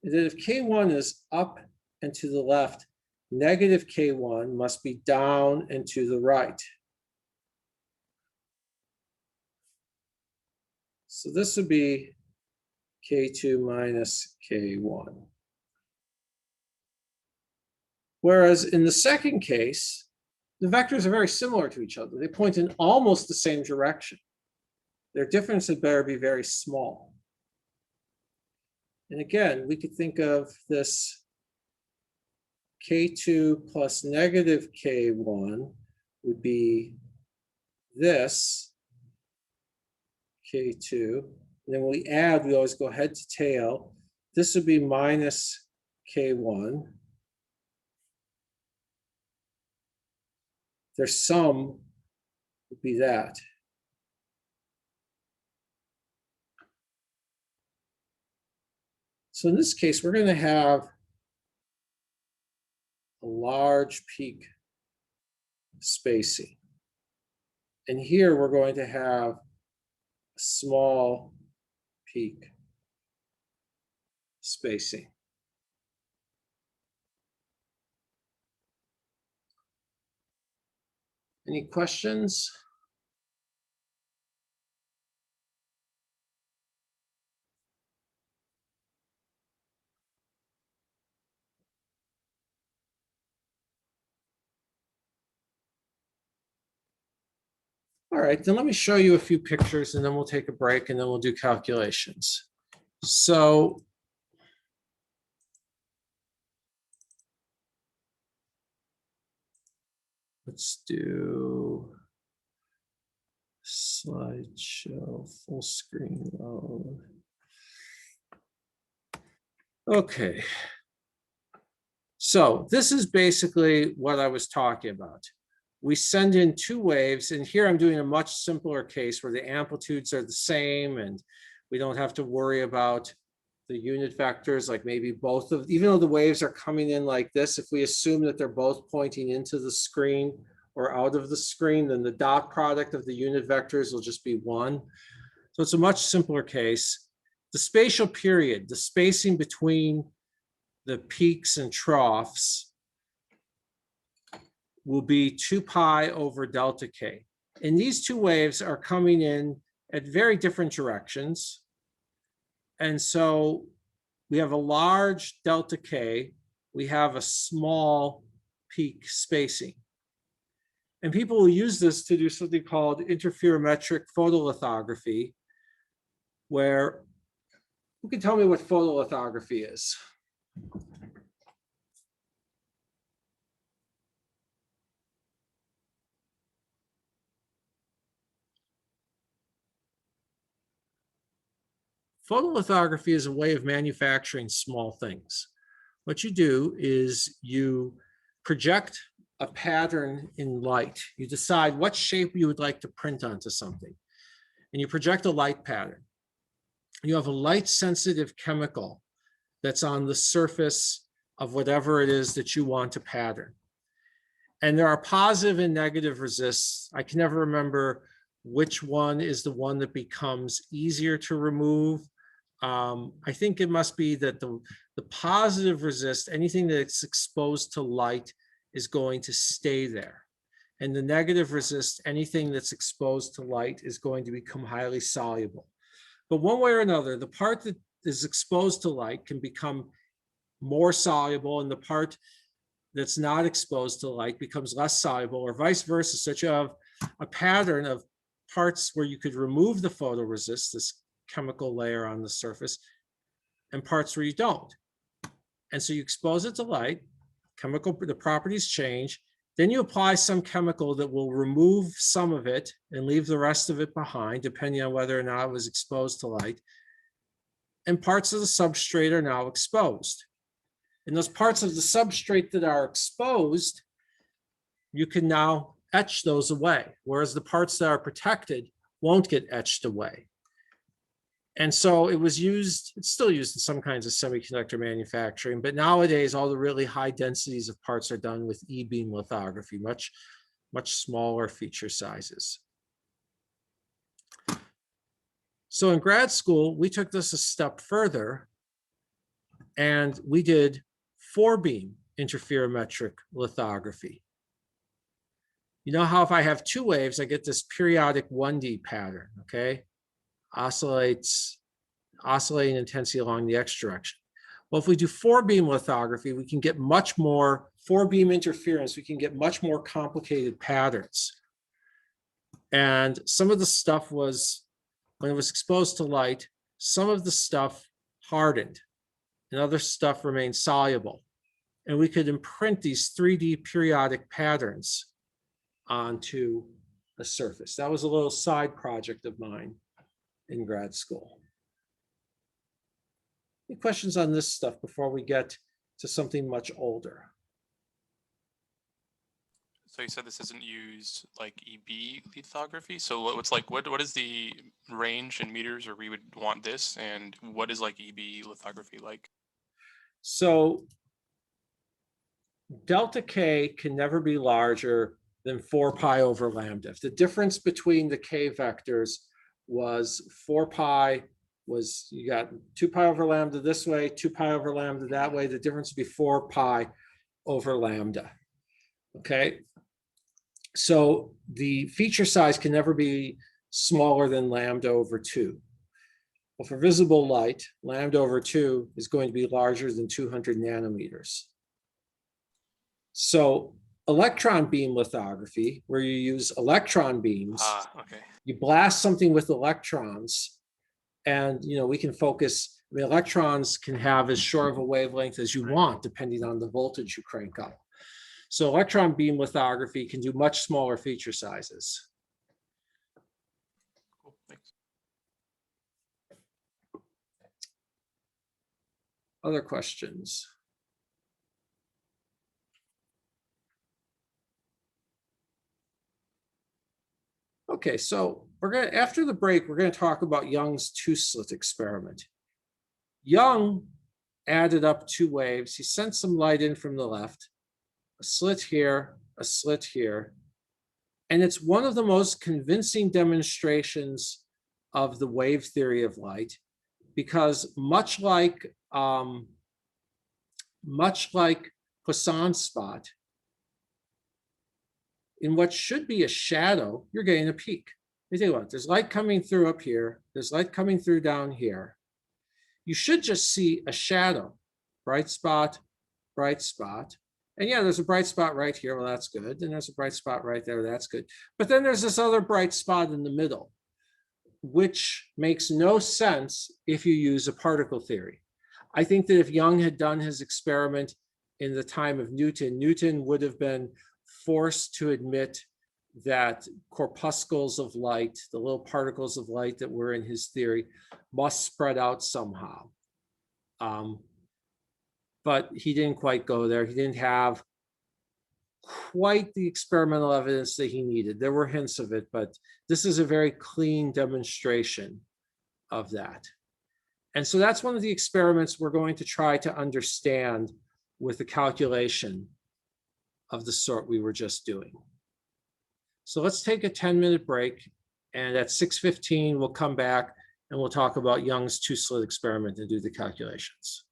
And then if K1 is up and to the left, negative K1 must be down and to the right. So this would be K2 minus K1. Whereas in the second case, the vectors are very similar to each other. They point in almost the same direction. Their difference had better be very small. And again, we could think of this K2 plus negative K1 would be this K2. And then when we add, we always go head to tail. This would be minus K1. Their sum would be that. So in this case, we're going to have a large peak spacing. And here we're going to have a small peak spacing. Any questions? All right, then let me show you a few pictures and then we'll take a break and then we'll do calculations. So let's do slideshow full screen mode. Okay. So this is basically what I was talking about. We send in two waves, and here I'm doing a much simpler case where the amplitudes are the same and we don't have to worry about the unit vectors, like maybe both of, even though the waves are coming in like this, if we assume that they're both pointing into the screen or out of the screen, then the dot product of the unit vectors will just be 1. So it's a much simpler case. The spatial period, the spacing between the peaks and troughs, will be 2 pi over delta k. And these two waves are coming in at very different directions. And so we have a large delta k, we have a small peak spacing. And people will use this to do something called interferometric photolithography, where, who can tell me what photolithography is? Photolithography is a way of manufacturing small things. What you do is you project a pattern in light. You decide what shape you would like to print onto something. And you project a light pattern. you have a light sensitive chemical that's on the surface of whatever it is that you want to pattern. And there are positive and negative resists. I can never remember which one is the one that becomes easier to remove. I think it must be that the positive resist, anything that's exposed to light, is going to stay there. And the negative resist, anything that's exposed to light, is going to become highly soluble. But one way or another, the part that is exposed to light can become more soluble, and the part that's not exposed to light becomes less soluble, or vice versa. So you have a pattern of parts where you could remove the photoresist, this chemical layer on the surface, and parts where you don't. And so you expose it to light, the properties change, then you apply some chemical that will remove some of it and leave the rest of it behind, depending on whether or not it was exposed to light. And parts of the substrate are now exposed. And those parts of the substrate that are exposed, you can now etch those away, whereas the parts that are protected won't get etched away. And so it was used, it's still used in some kinds of semiconductor manufacturing, but nowadays all the really high densities of parts are done with e-beam lithography, much smaller feature sizes. So in grad school, we took this a step further, and we did 4-beam interferometric lithography. You know how if I have 2 waves, I get this periodic 1D pattern, okay? Oscillating intensity along the x direction. Well, if we do 4-beam lithography, we can get much more 4-beam interference. We can get much more complicated patterns. And some of the stuff was, when it was exposed to light, some of the stuff hardened and other stuff remained soluble. And we could imprint these 3D periodic patterns onto a surface. That was a little side project of mine in grad school. Any questions on this stuff before we get to something much older? So you said this isn't used like EB lithography. So what is the range in meters where we would want this, and what is like EB lithography like? So delta K can never be larger than 4 pi over lambda. If the difference between the K vectors was 4 pi, was you got 2 pi over lambda this way, 2 pi over lambda that way, the difference would be 4 pi over lambda, okay? So the feature size can never be smaller than lambda over 2. Well, for visible light, lambda over 2 is going to be larger than 200 nanometers. So electron beam lithography, where you use electron beams, Okay. you blast something with electrons, and we can focus. I mean, electrons can have as short of a wavelength as you want, depending on the voltage you crank up. So electron beam lithography can do much smaller feature sizes. Cool. Thanks. Other questions? Okay, so after the break, we're going to talk about Young's two-slit experiment. Young added up 2 waves. He sent some light in from the left, a slit here, a slit here. And it's one of the most convincing demonstrations of the wave theory of light, because much like Poisson spot, in what should be a shadow, you're getting a peak. You think about it, there's light coming through up here, there's light coming through down here. You should just see a shadow, bright spot, and yeah, there's a bright spot right here, well, that's good, and there's a bright spot right there, that's good. But then there's this other bright spot in the middle, which makes no sense if you use a particle theory. I think that if Young had done his experiment in the time of Newton, Newton would have been forced to admit that corpuscles of light, the little particles of light that were in his theory, must spread out somehow. But he didn't quite go there. He didn't have quite the experimental evidence that he needed. There were hints of it, but this is a very clean demonstration of that. And so that's one of the experiments we're going to try to understand with a calculation of the sort we were just doing. So let's take a 10-minute break. And at 6:15, we'll come back and we'll talk about Young's two-slit experiment and do the calculations.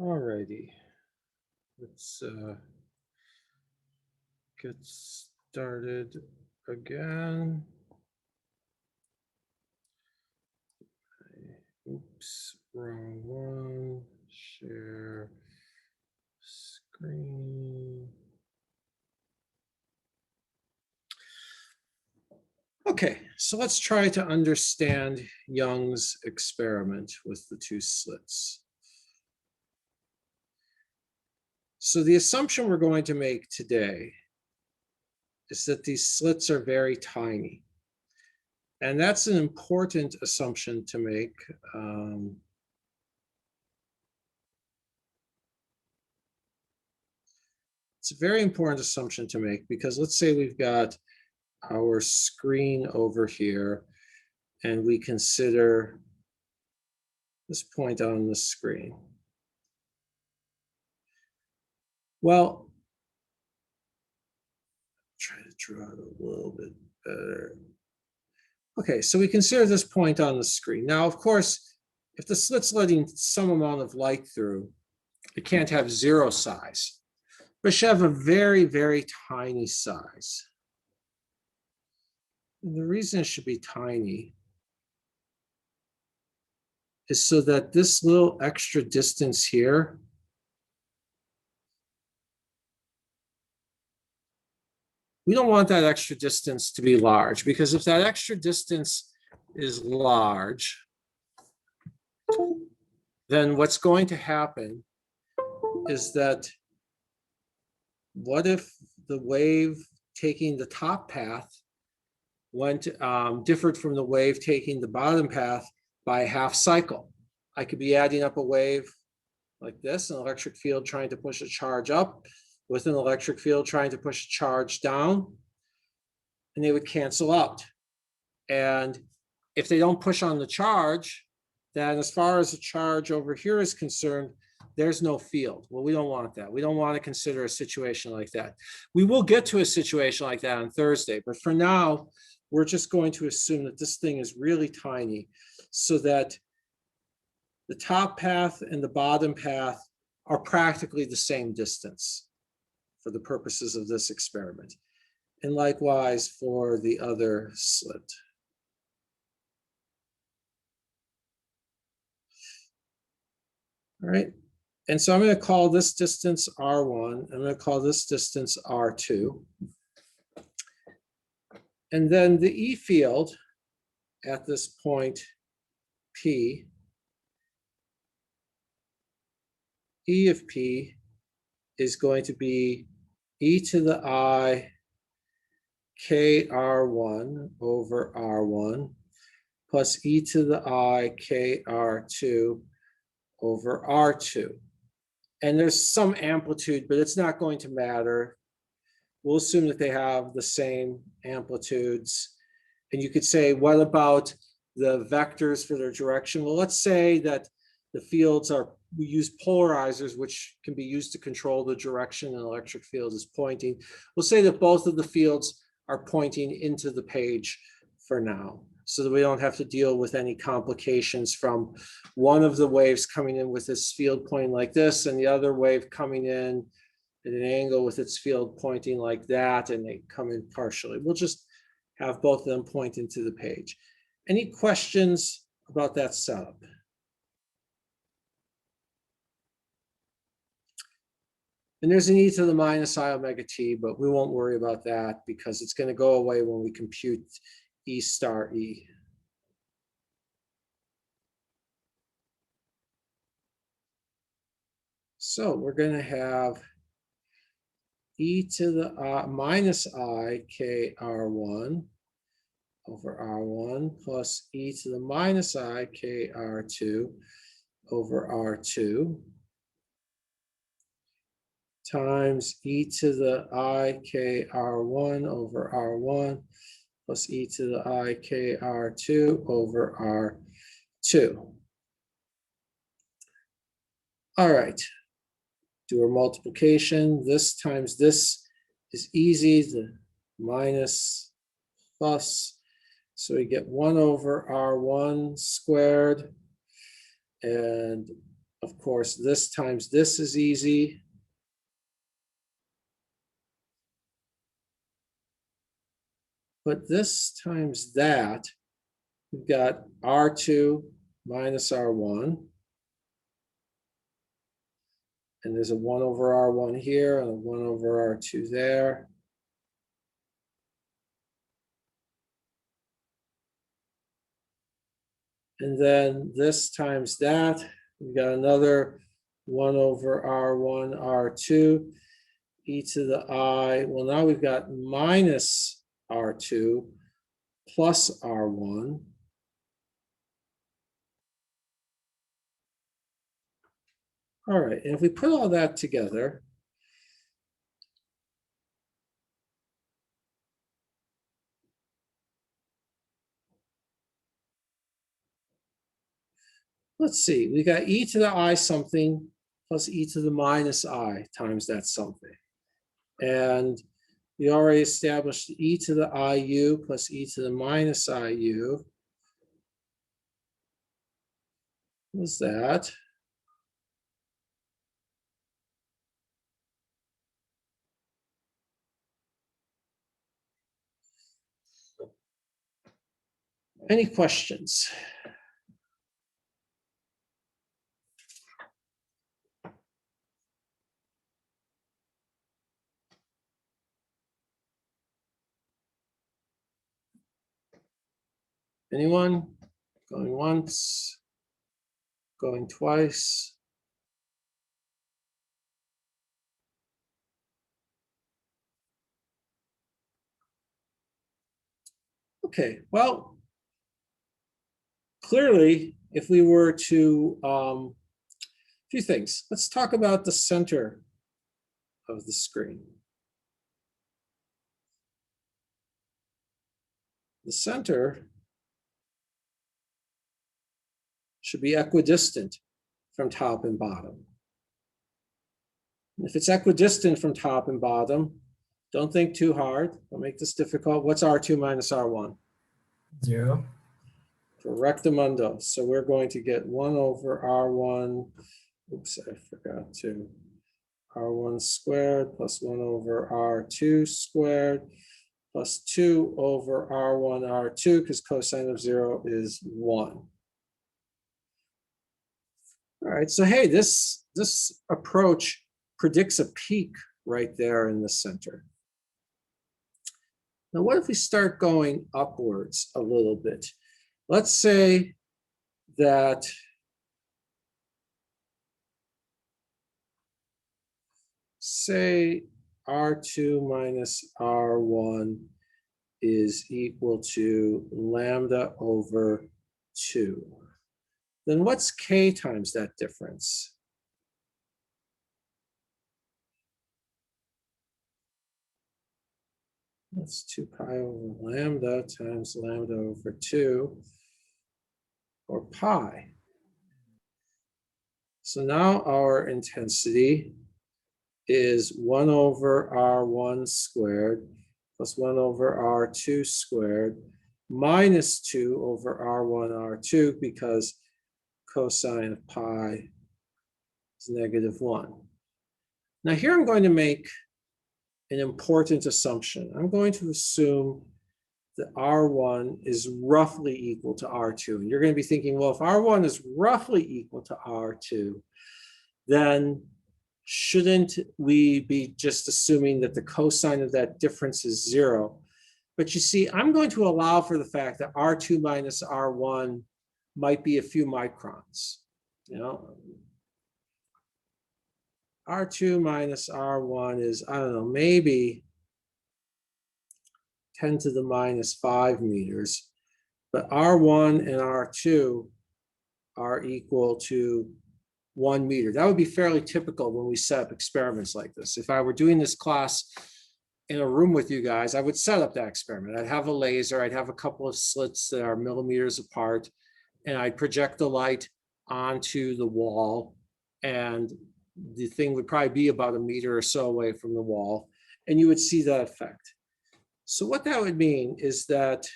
All righty. Let's get started again. Oops, wrong one. Share screen. Okay, so let's try to understand Young's experiment with the two slits. So the assumption we're going to make today is that these slits are very tiny. And that's an important assumption to make. It's a very important assumption to make because let's say we've got our screen over here and we consider this point on the screen. Well, try to draw it a little bit better. Okay, so we consider this point on the screen. Now, of course, if the slit's letting some amount of light through, it can't have zero size, but it should have a very, very tiny size. And the reason it should be tiny is so that this little extra distance here we don't want that extra distance to be large, because if that extra distance is large, then what's going to happen is that what if the wave taking the top path differed from the wave taking the bottom path by a half cycle? I could be adding up a wave like this, an electric field trying to push a charge up, with an electric field trying to push a charge down, and they would cancel out. And if they don't push on the charge, then as far as the charge over here is concerned, there's no field. Well, we don't want that. We don't want to consider a situation like that. We will get to a situation like that on Thursday, but for now, we're just going to assume that this thing is really tiny so that the top path and the bottom path are practically the same distance for the purposes of this experiment. And likewise for the other slit. All right, and so I'm going to call this distance R1. I'm going to call this distance R2. And then the E field at this point P, E of P is going to be e to the I k R1 over R1 plus e to the I k R2 over R2. And there's some amplitude, but it's not going to matter. We'll assume that they have the same amplitudes. And you could say, what about the vectors for their direction? Well, let's say that the fields we use polarizers, which can be used to control the direction an electric field is pointing. We'll say that both of the fields are pointing into the page for now, so that we don't have to deal with any complications from one of the waves coming in with this field pointing like this, and the other wave coming in at an angle with its field pointing like that, and they come in partially. We'll just have both of them point into the page. Any questions about that setup? And there's an e to the minus I omega t, but we won't worry about that because it's going to go away when we compute E star E. So we're going to have e to the minus I k R1 over R1 plus e to the minus I k R2 over R2 times e to the I k R1 over R1 plus e to the I k R2 over R2. All right, do our multiplication. This times this is easy, the minus plus. So we get 1 over R1 squared and of course, this times this is easy. But this times that, we've got R2 minus R1. And there's a 1 over R1 here and a 1 over R2 there. And then this times that, we've got another 1 over R1, R2, e to the I. Well, now we've got minus R2 plus R1. All right, and if we put all that together, let's see, we got e to the I something plus e to the minus I times that something. And we already established e to the IU plus e to the minus IU. What's that? Any questions? Anyone? Going once, going twice. Okay, well, clearly, if we were to, a few things. Let's talk about the center of the screen. The center should be equidistant from top and bottom. And if it's equidistant from top and bottom, don't think too hard. Don't make this difficult. What's R2 minus R1? 0. Correctamundo. So we're going to get 1 over R1. Oops, I forgot to. R1 squared plus 1 over R2 squared plus 2 over R1 R2 because cosine of 0 is 1. All right, so hey, this approach predicts a peak right there in the center. Now, what if we start going upwards a little bit? Let's say that R2 minus R1 is equal to lambda over 2. Then what's k times that difference? That's 2 pi over lambda times lambda over 2, or pi. So now our intensity is 1 over R1 squared plus 1 over R2 squared minus 2 over R1 R2 because cosine of pi is -1. Now here I'm going to make an important assumption. I'm going to assume that R1 is roughly equal to R2. And you're going to be thinking, well, if R1 is roughly equal to R2, then shouldn't we be just assuming that the cosine of that difference is 0? But you see, I'm going to allow for the fact that R2 minus R1 might be a few microns. You know, R2 minus R1 is, I don't know, maybe 10 to the minus 5 meters, but R1 and R2 are equal to 1 meter. That would be fairly typical when we set up experiments like this. If I were doing this class in a room with you guys, I would set up that experiment. I'd have a laser, I'd have a couple of slits that are millimeters apart, and I'd project the light onto the wall, and the thing would probably be about 1 meter or so away from the wall, and you would see that effect. So what that would mean is that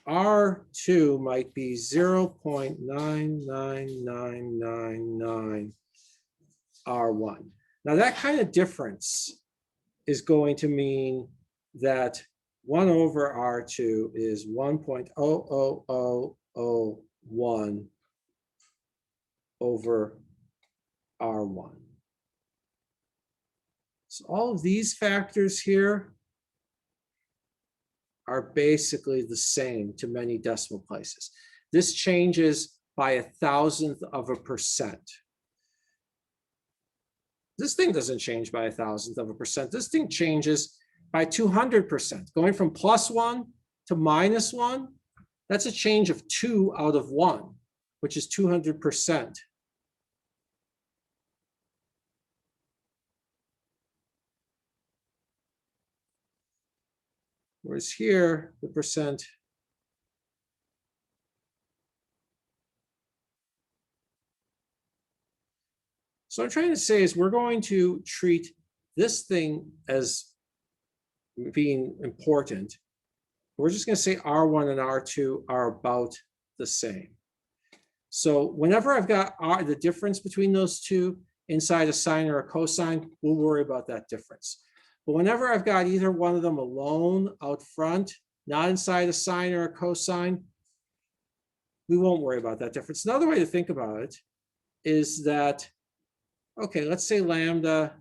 R2 might be 0.99999 R1. Now that kind of difference is going to mean that 1 over R2 is 1.00001 over R1. So all of these factors here are basically the same to many decimal places. This changes by 1,000th of a percent. This thing doesn't change by 1,000th of a percent. This thing changes by 200%. Going from +1 to -1, that's a change of 2 out of 1, which is 200%. Whereas here, the percent so I'm trying to say is we're going to treat this thing as being important. We're just going to say R1 and R2 are about the same. So whenever I've got the difference between those two inside a sine or a cosine, we'll worry about that difference. But whenever I've got either one of them alone out front, not inside a sine or a cosine, we won't worry about that difference. Another way to think about it is that, okay, let's say lambda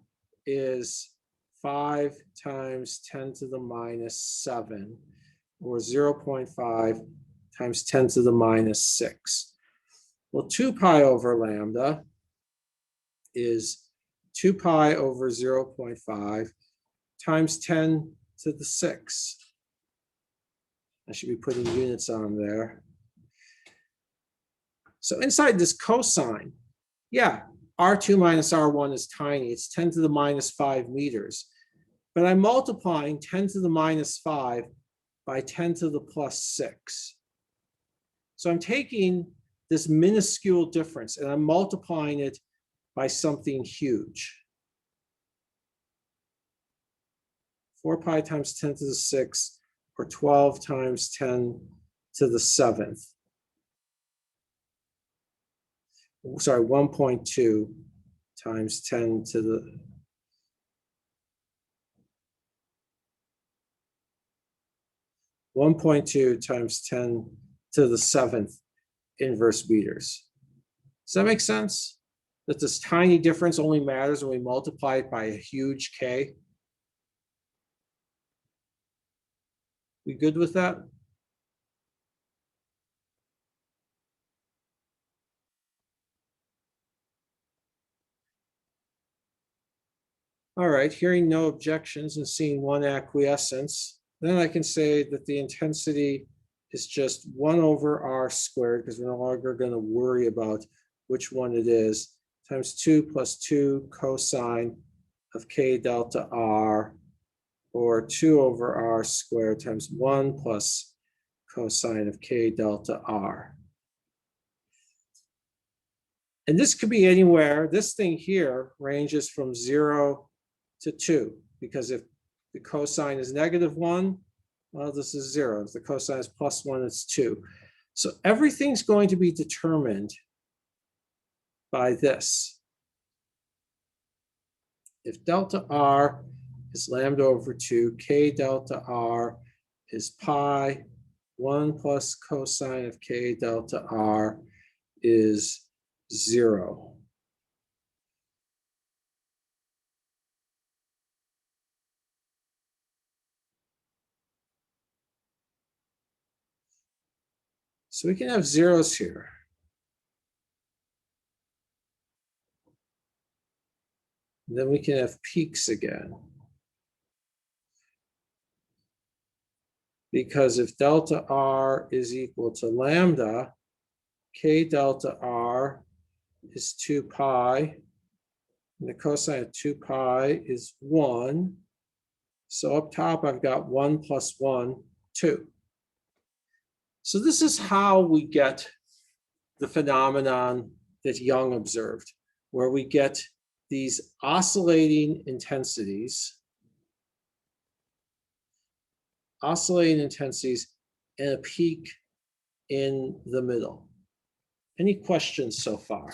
is 5 times 10 to the minus 7, or 0.5 times 10 to the minus 6. Well, 2 pi over lambda is 2 pi over 0.5 times 10 to the 6. I should be putting units on there. So inside this cosine, yeah, R2 minus R1 is tiny. It's 10 to the minus 5 meters. But I'm multiplying 10 to the minus 5 by 10 to the plus 6. So I'm taking this minuscule difference and I'm multiplying it by something huge. 4 pi times 10 to the 6, or 12 times 10 to the 7th. Sorry, 1.2 times 10 to the 1.2 times 10 to the 7th inverse meters. Does that make sense? That this tiny difference only matters when we multiply it by a huge K? We good with that? All right, hearing no objections and seeing one acquiescence, then I can say that the intensity is just 1 over r squared, because we're no longer going to worry about which one it is, times 2 plus 2 cosine of k delta r, or 2 over r squared times 1 plus cosine of k delta r. And this could be anywhere. This thing here ranges from 0 to 2, because if the cosine is -1, well, this is 0. If the cosine is +1, it's 2. So everything's going to be determined by this. If delta r is lambda over 2, k delta r is pi, 1 plus cosine of k delta r is 0. So we can have zeros here. And then we can have peaks again. Because if delta r is equal to lambda, k delta r is 2 pi, and the cosine of 2 pi is 1. So up top, I've got 1 plus 1, 2. So this is how we get the phenomenon that Young observed, where we get these oscillating intensities and a peak in the middle. Any questions so far?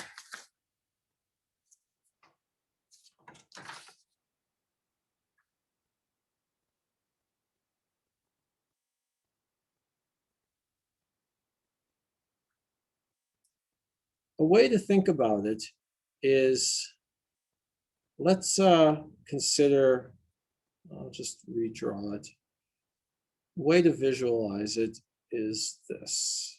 A way to think about it is, let's consider, I'll just redraw it. Way to visualize it is this.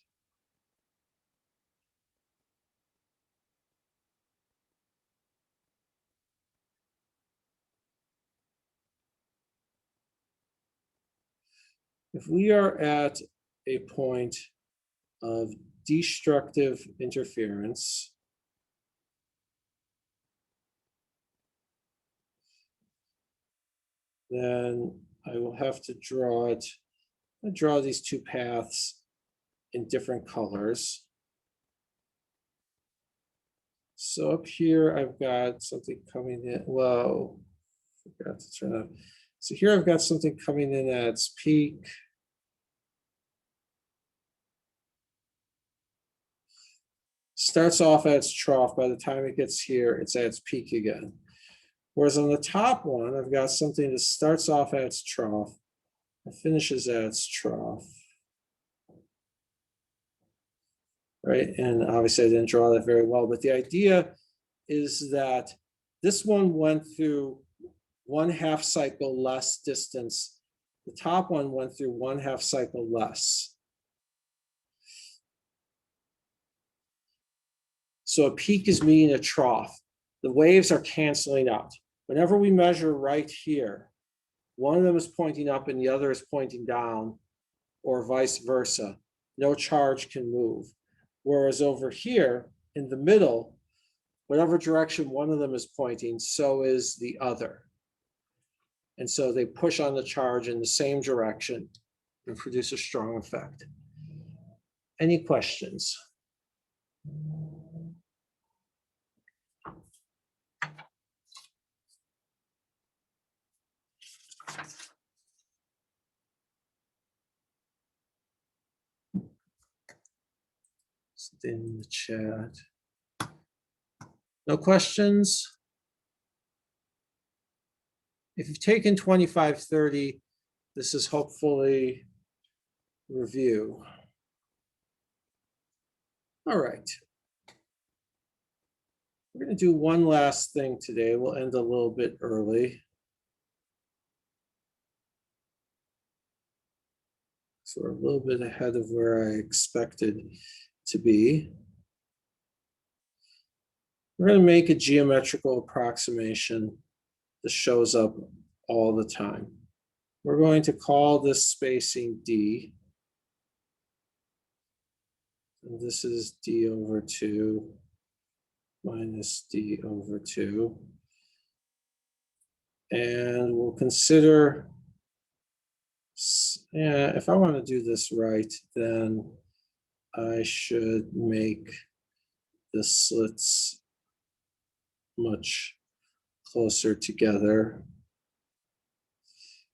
If we are at a point of destructive interference, then I will have to draw it. I draw these two paths in different colors. So up here, I've got something coming in. Whoa, forgot to turn up. So here I've got something coming in at its peak. Starts off at its trough. By the time it gets here, it's at its peak again. Whereas on the top one, I've got something that starts off at its trough and finishes at its trough. Right, and obviously I didn't draw that very well, but the idea is that this one went through 1/2 cycle less distance. The top one went through 1/2 cycle less. So a peak is meeting a trough. The waves are canceling out. Whenever we measure right here, one of them is pointing up and the other is pointing down, or vice versa. No charge can move. Whereas over here in the middle, whatever direction one of them is pointing, so is the other. And so they push on the charge in the same direction and produce a strong effect. Any questions? In the chat. No questions? If you've taken 2530, this is hopefully review. All right. We're going to do one last thing today. We'll end a little bit early. So we're a little bit ahead of where I expected to be. We're going to make a geometrical approximation that shows up all the time. We're going to call this spacing D. And this is D over 2 minus D over 2. And we'll consider, if I want to do this right, then I should make the slits much closer together.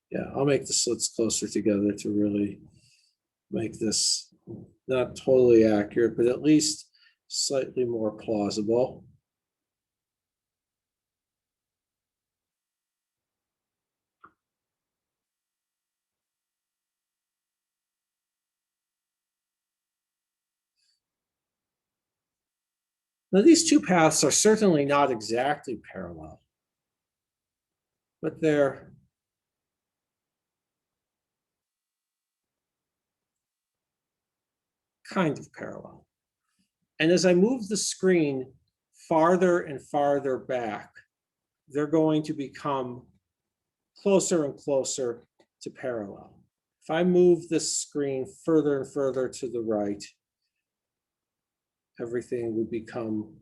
Yeah, I'll make the slits closer together to really make this not totally accurate, but at least slightly more plausible. Now, these two paths are certainly not exactly parallel, but they're kind of parallel. And as I move the screen farther and farther back, they're going to become closer and closer to parallel. If I move this screen further and further to the right, everything would become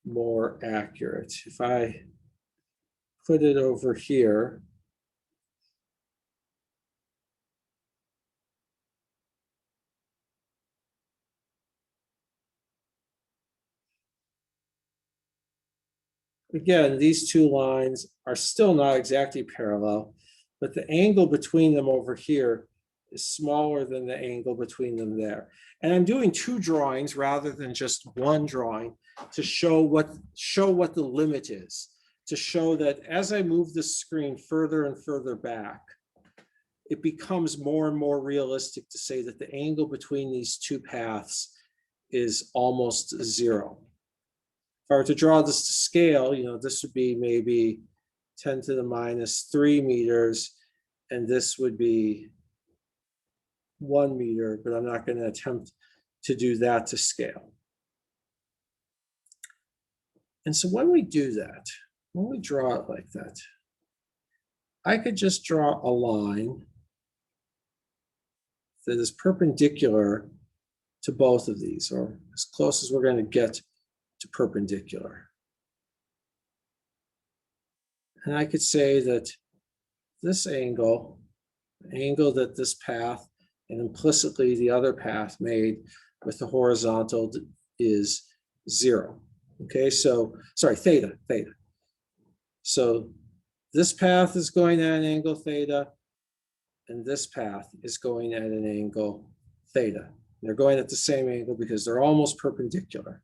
more accurate. If I put it over here, again, these two lines are still not exactly parallel, but the angle between them over here is smaller than the angle between them there. And I'm doing two drawings rather than just one drawing to show what the limit is, to show that as I move the screen further and further back, it becomes more and more realistic to say that the angle between these two paths is almost zero. If I were to draw this to scale, this would be maybe 10 to the minus 3 meters, and this would be 1 meter, but I'm not going to attempt to do that to scale. And so when we do that, when we draw it like that, I could just draw a line that is perpendicular to both of these, or as close as we're going to get to perpendicular. And I could say that this angle, the angle that this path and implicitly the other path made with the horizontal is 0. Okay, so, sorry, theta. So this path is going at an angle theta, and this path is going at an angle theta. They're going at the same angle because they're almost perpendicular.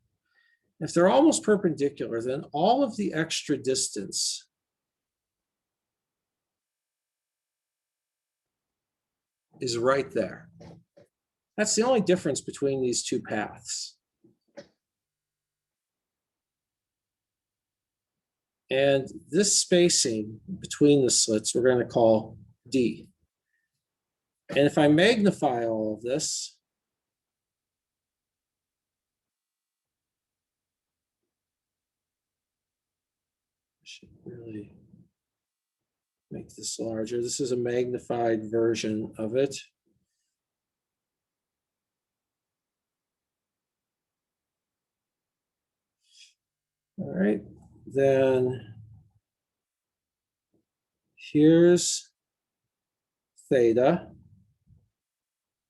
If they're almost perpendicular, then all of the extra distance is right there. That's the only difference between these two paths. And this spacing between the slits, we're going to call D. And if I magnify all of this, I should really make this larger. This is a magnified version of it. All right, then here's theta.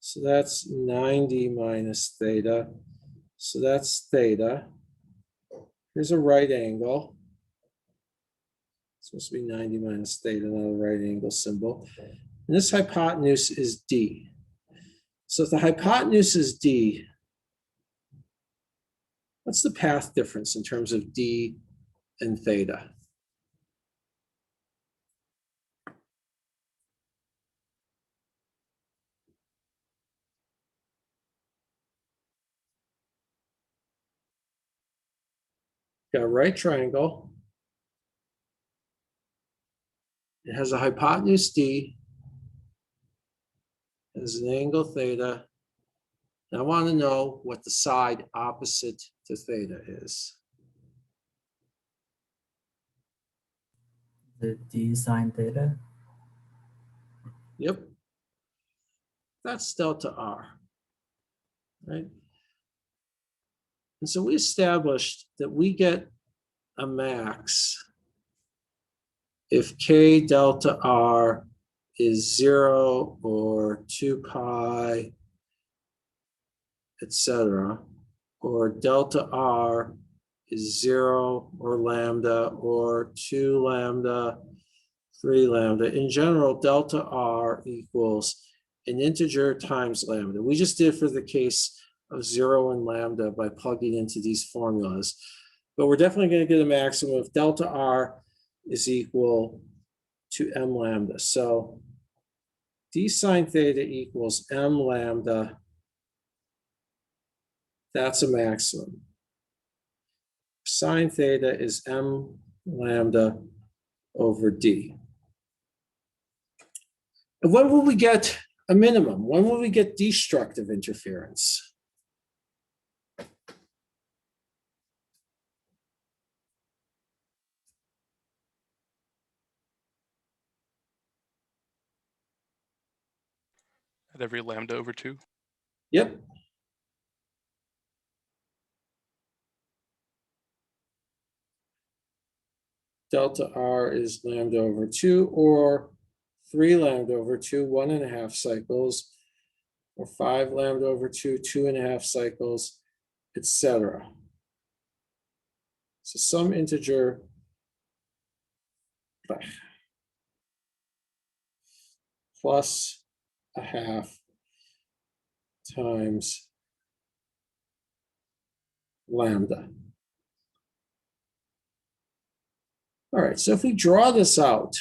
So that's 90 minus theta. So that's theta. Here's a right angle. It's supposed to be 90 minus theta, not a right angle symbol. And this hypotenuse is D. So if the hypotenuse is D, what's the path difference in terms of D and theta? Got a right triangle. It has a hypotenuse D. It has an angle theta. And I want to know what the side opposite to theta is. The d sine theta. Yep. That's delta R, right? And so we established that we get a max if K delta R is 0 or 2 pi, etc., or delta R is 0 or lambda or 2 lambda, 3 lambda. In general, delta R equals an integer times lambda. We just did for the case of 0 and lambda by plugging into these formulas. But we're definitely going to get a maximum if delta R is equal to m lambda. So d sine theta equals m lambda. That's a maximum. Sine theta is m lambda over d. And when will we get a minimum? When will we get destructive interference? At every lambda over 2. Yep. Delta R is lambda over 2, or 3 lambda over 2, 1.5 cycles, or 5 lambda over 2, 2.5 cycles, etc. So some integer plus a half times lambda. All right, so if we draw this out,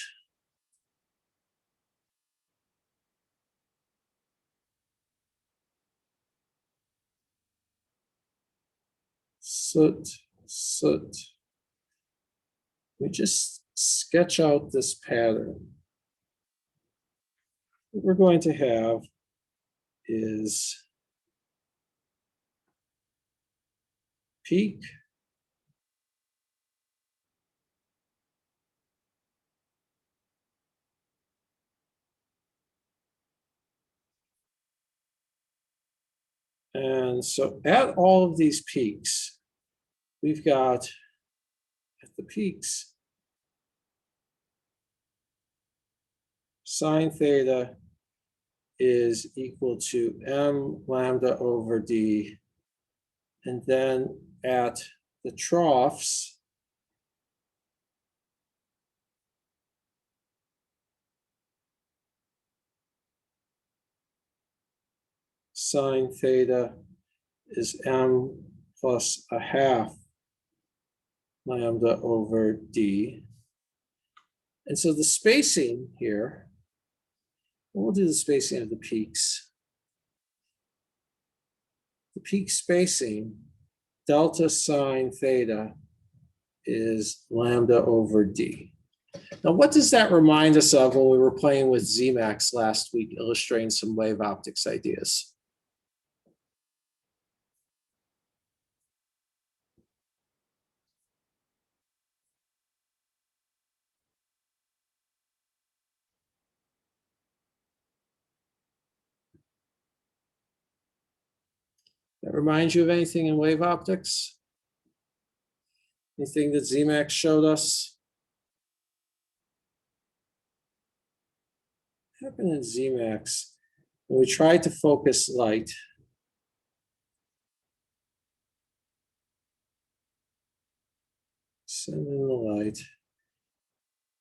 soot, we just sketch out this pattern. What we're going to have is peak, and so at all of these peaks, we've got at the peaks sine theta is equal to m lambda over d, and then at the troughs, sine theta is m plus a half lambda over d. And so the spacing here, we'll do the spacing of the peaks. The peak spacing, delta sine theta, is lambda over d. Now, what does that remind us of when we were playing with Zemax last week, illustrating some wave optics ideas? That reminds you of anything in wave optics? Anything that Zemax showed us? What happened in Zemax when we tried to focus light? Send in the light,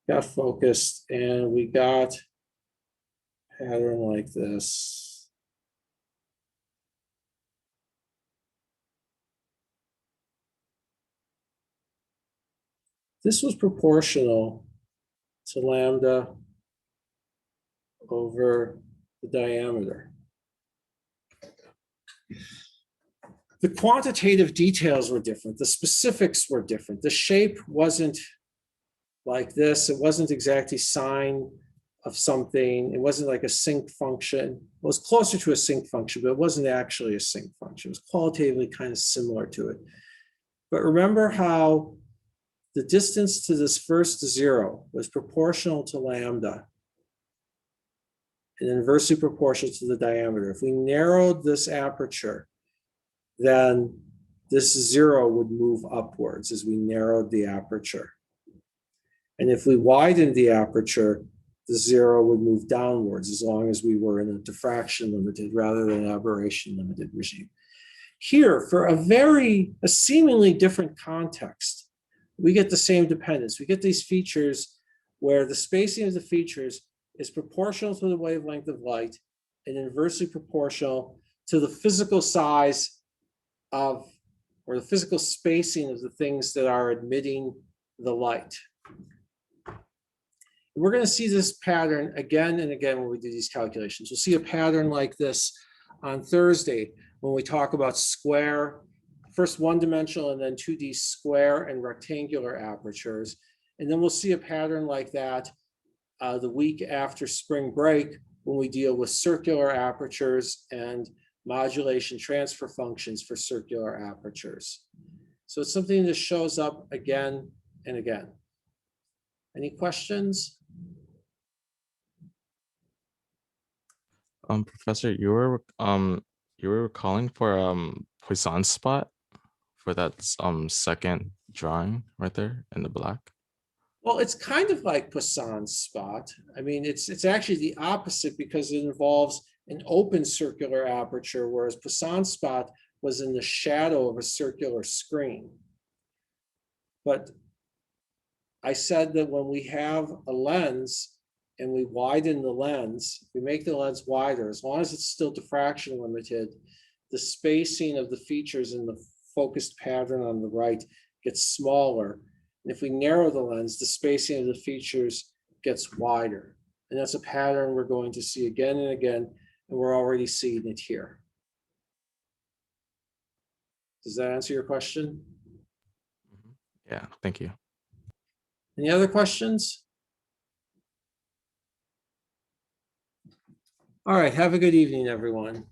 got focused, and we got a pattern like this. This was proportional to lambda over the diameter. The quantitative details were different. The specifics were different. The shape wasn't like this. It wasn't exactly sine of something. It wasn't like a sinc function. It was closer to a sinc function, but it wasn't actually a sinc function. It was qualitatively kind of similar to it. But remember how the distance to this first zero was proportional to lambda and inversely proportional to the diameter. If we narrowed this aperture, then this zero would move upwards as we narrowed the aperture. And if we widened the aperture, the zero would move downwards as long as we were in a diffraction limited rather than an aberration limited regime. Here, for a seemingly different context, we get the same dependence. We get these features where the spacing of the features is proportional to the wavelength of light and inversely proportional to the physical size of, or the physical spacing of the things that are emitting the light. We're going to see this pattern again and again when we do these calculations. We'll see a pattern like this on Thursday when we talk about square, first one-dimensional and then 2D square and rectangular apertures. And then we'll see a pattern like that the week after spring break when we deal with circular apertures and modulation transfer functions for circular apertures. So it's something that shows up again and again. Any questions? Professor, you were calling for Poisson spot for that second drawing right there in the black. Well, it's kind of like Poisson's spot. I mean, it's actually the opposite because it involves an open circular aperture, whereas Poisson's spot was in the shadow of a circular screen. But I said that when we have a lens and we widen the lens, we make the lens wider, as long as it's still diffraction limited, the spacing of the features in the focused pattern on the right gets smaller. And if we narrow the lens, the spacing of the features gets wider. And that's a pattern we're going to see again and again, and we're already seeing it here. Does that answer your question? Yeah, thank you. Any other questions? All right, have a good evening, everyone.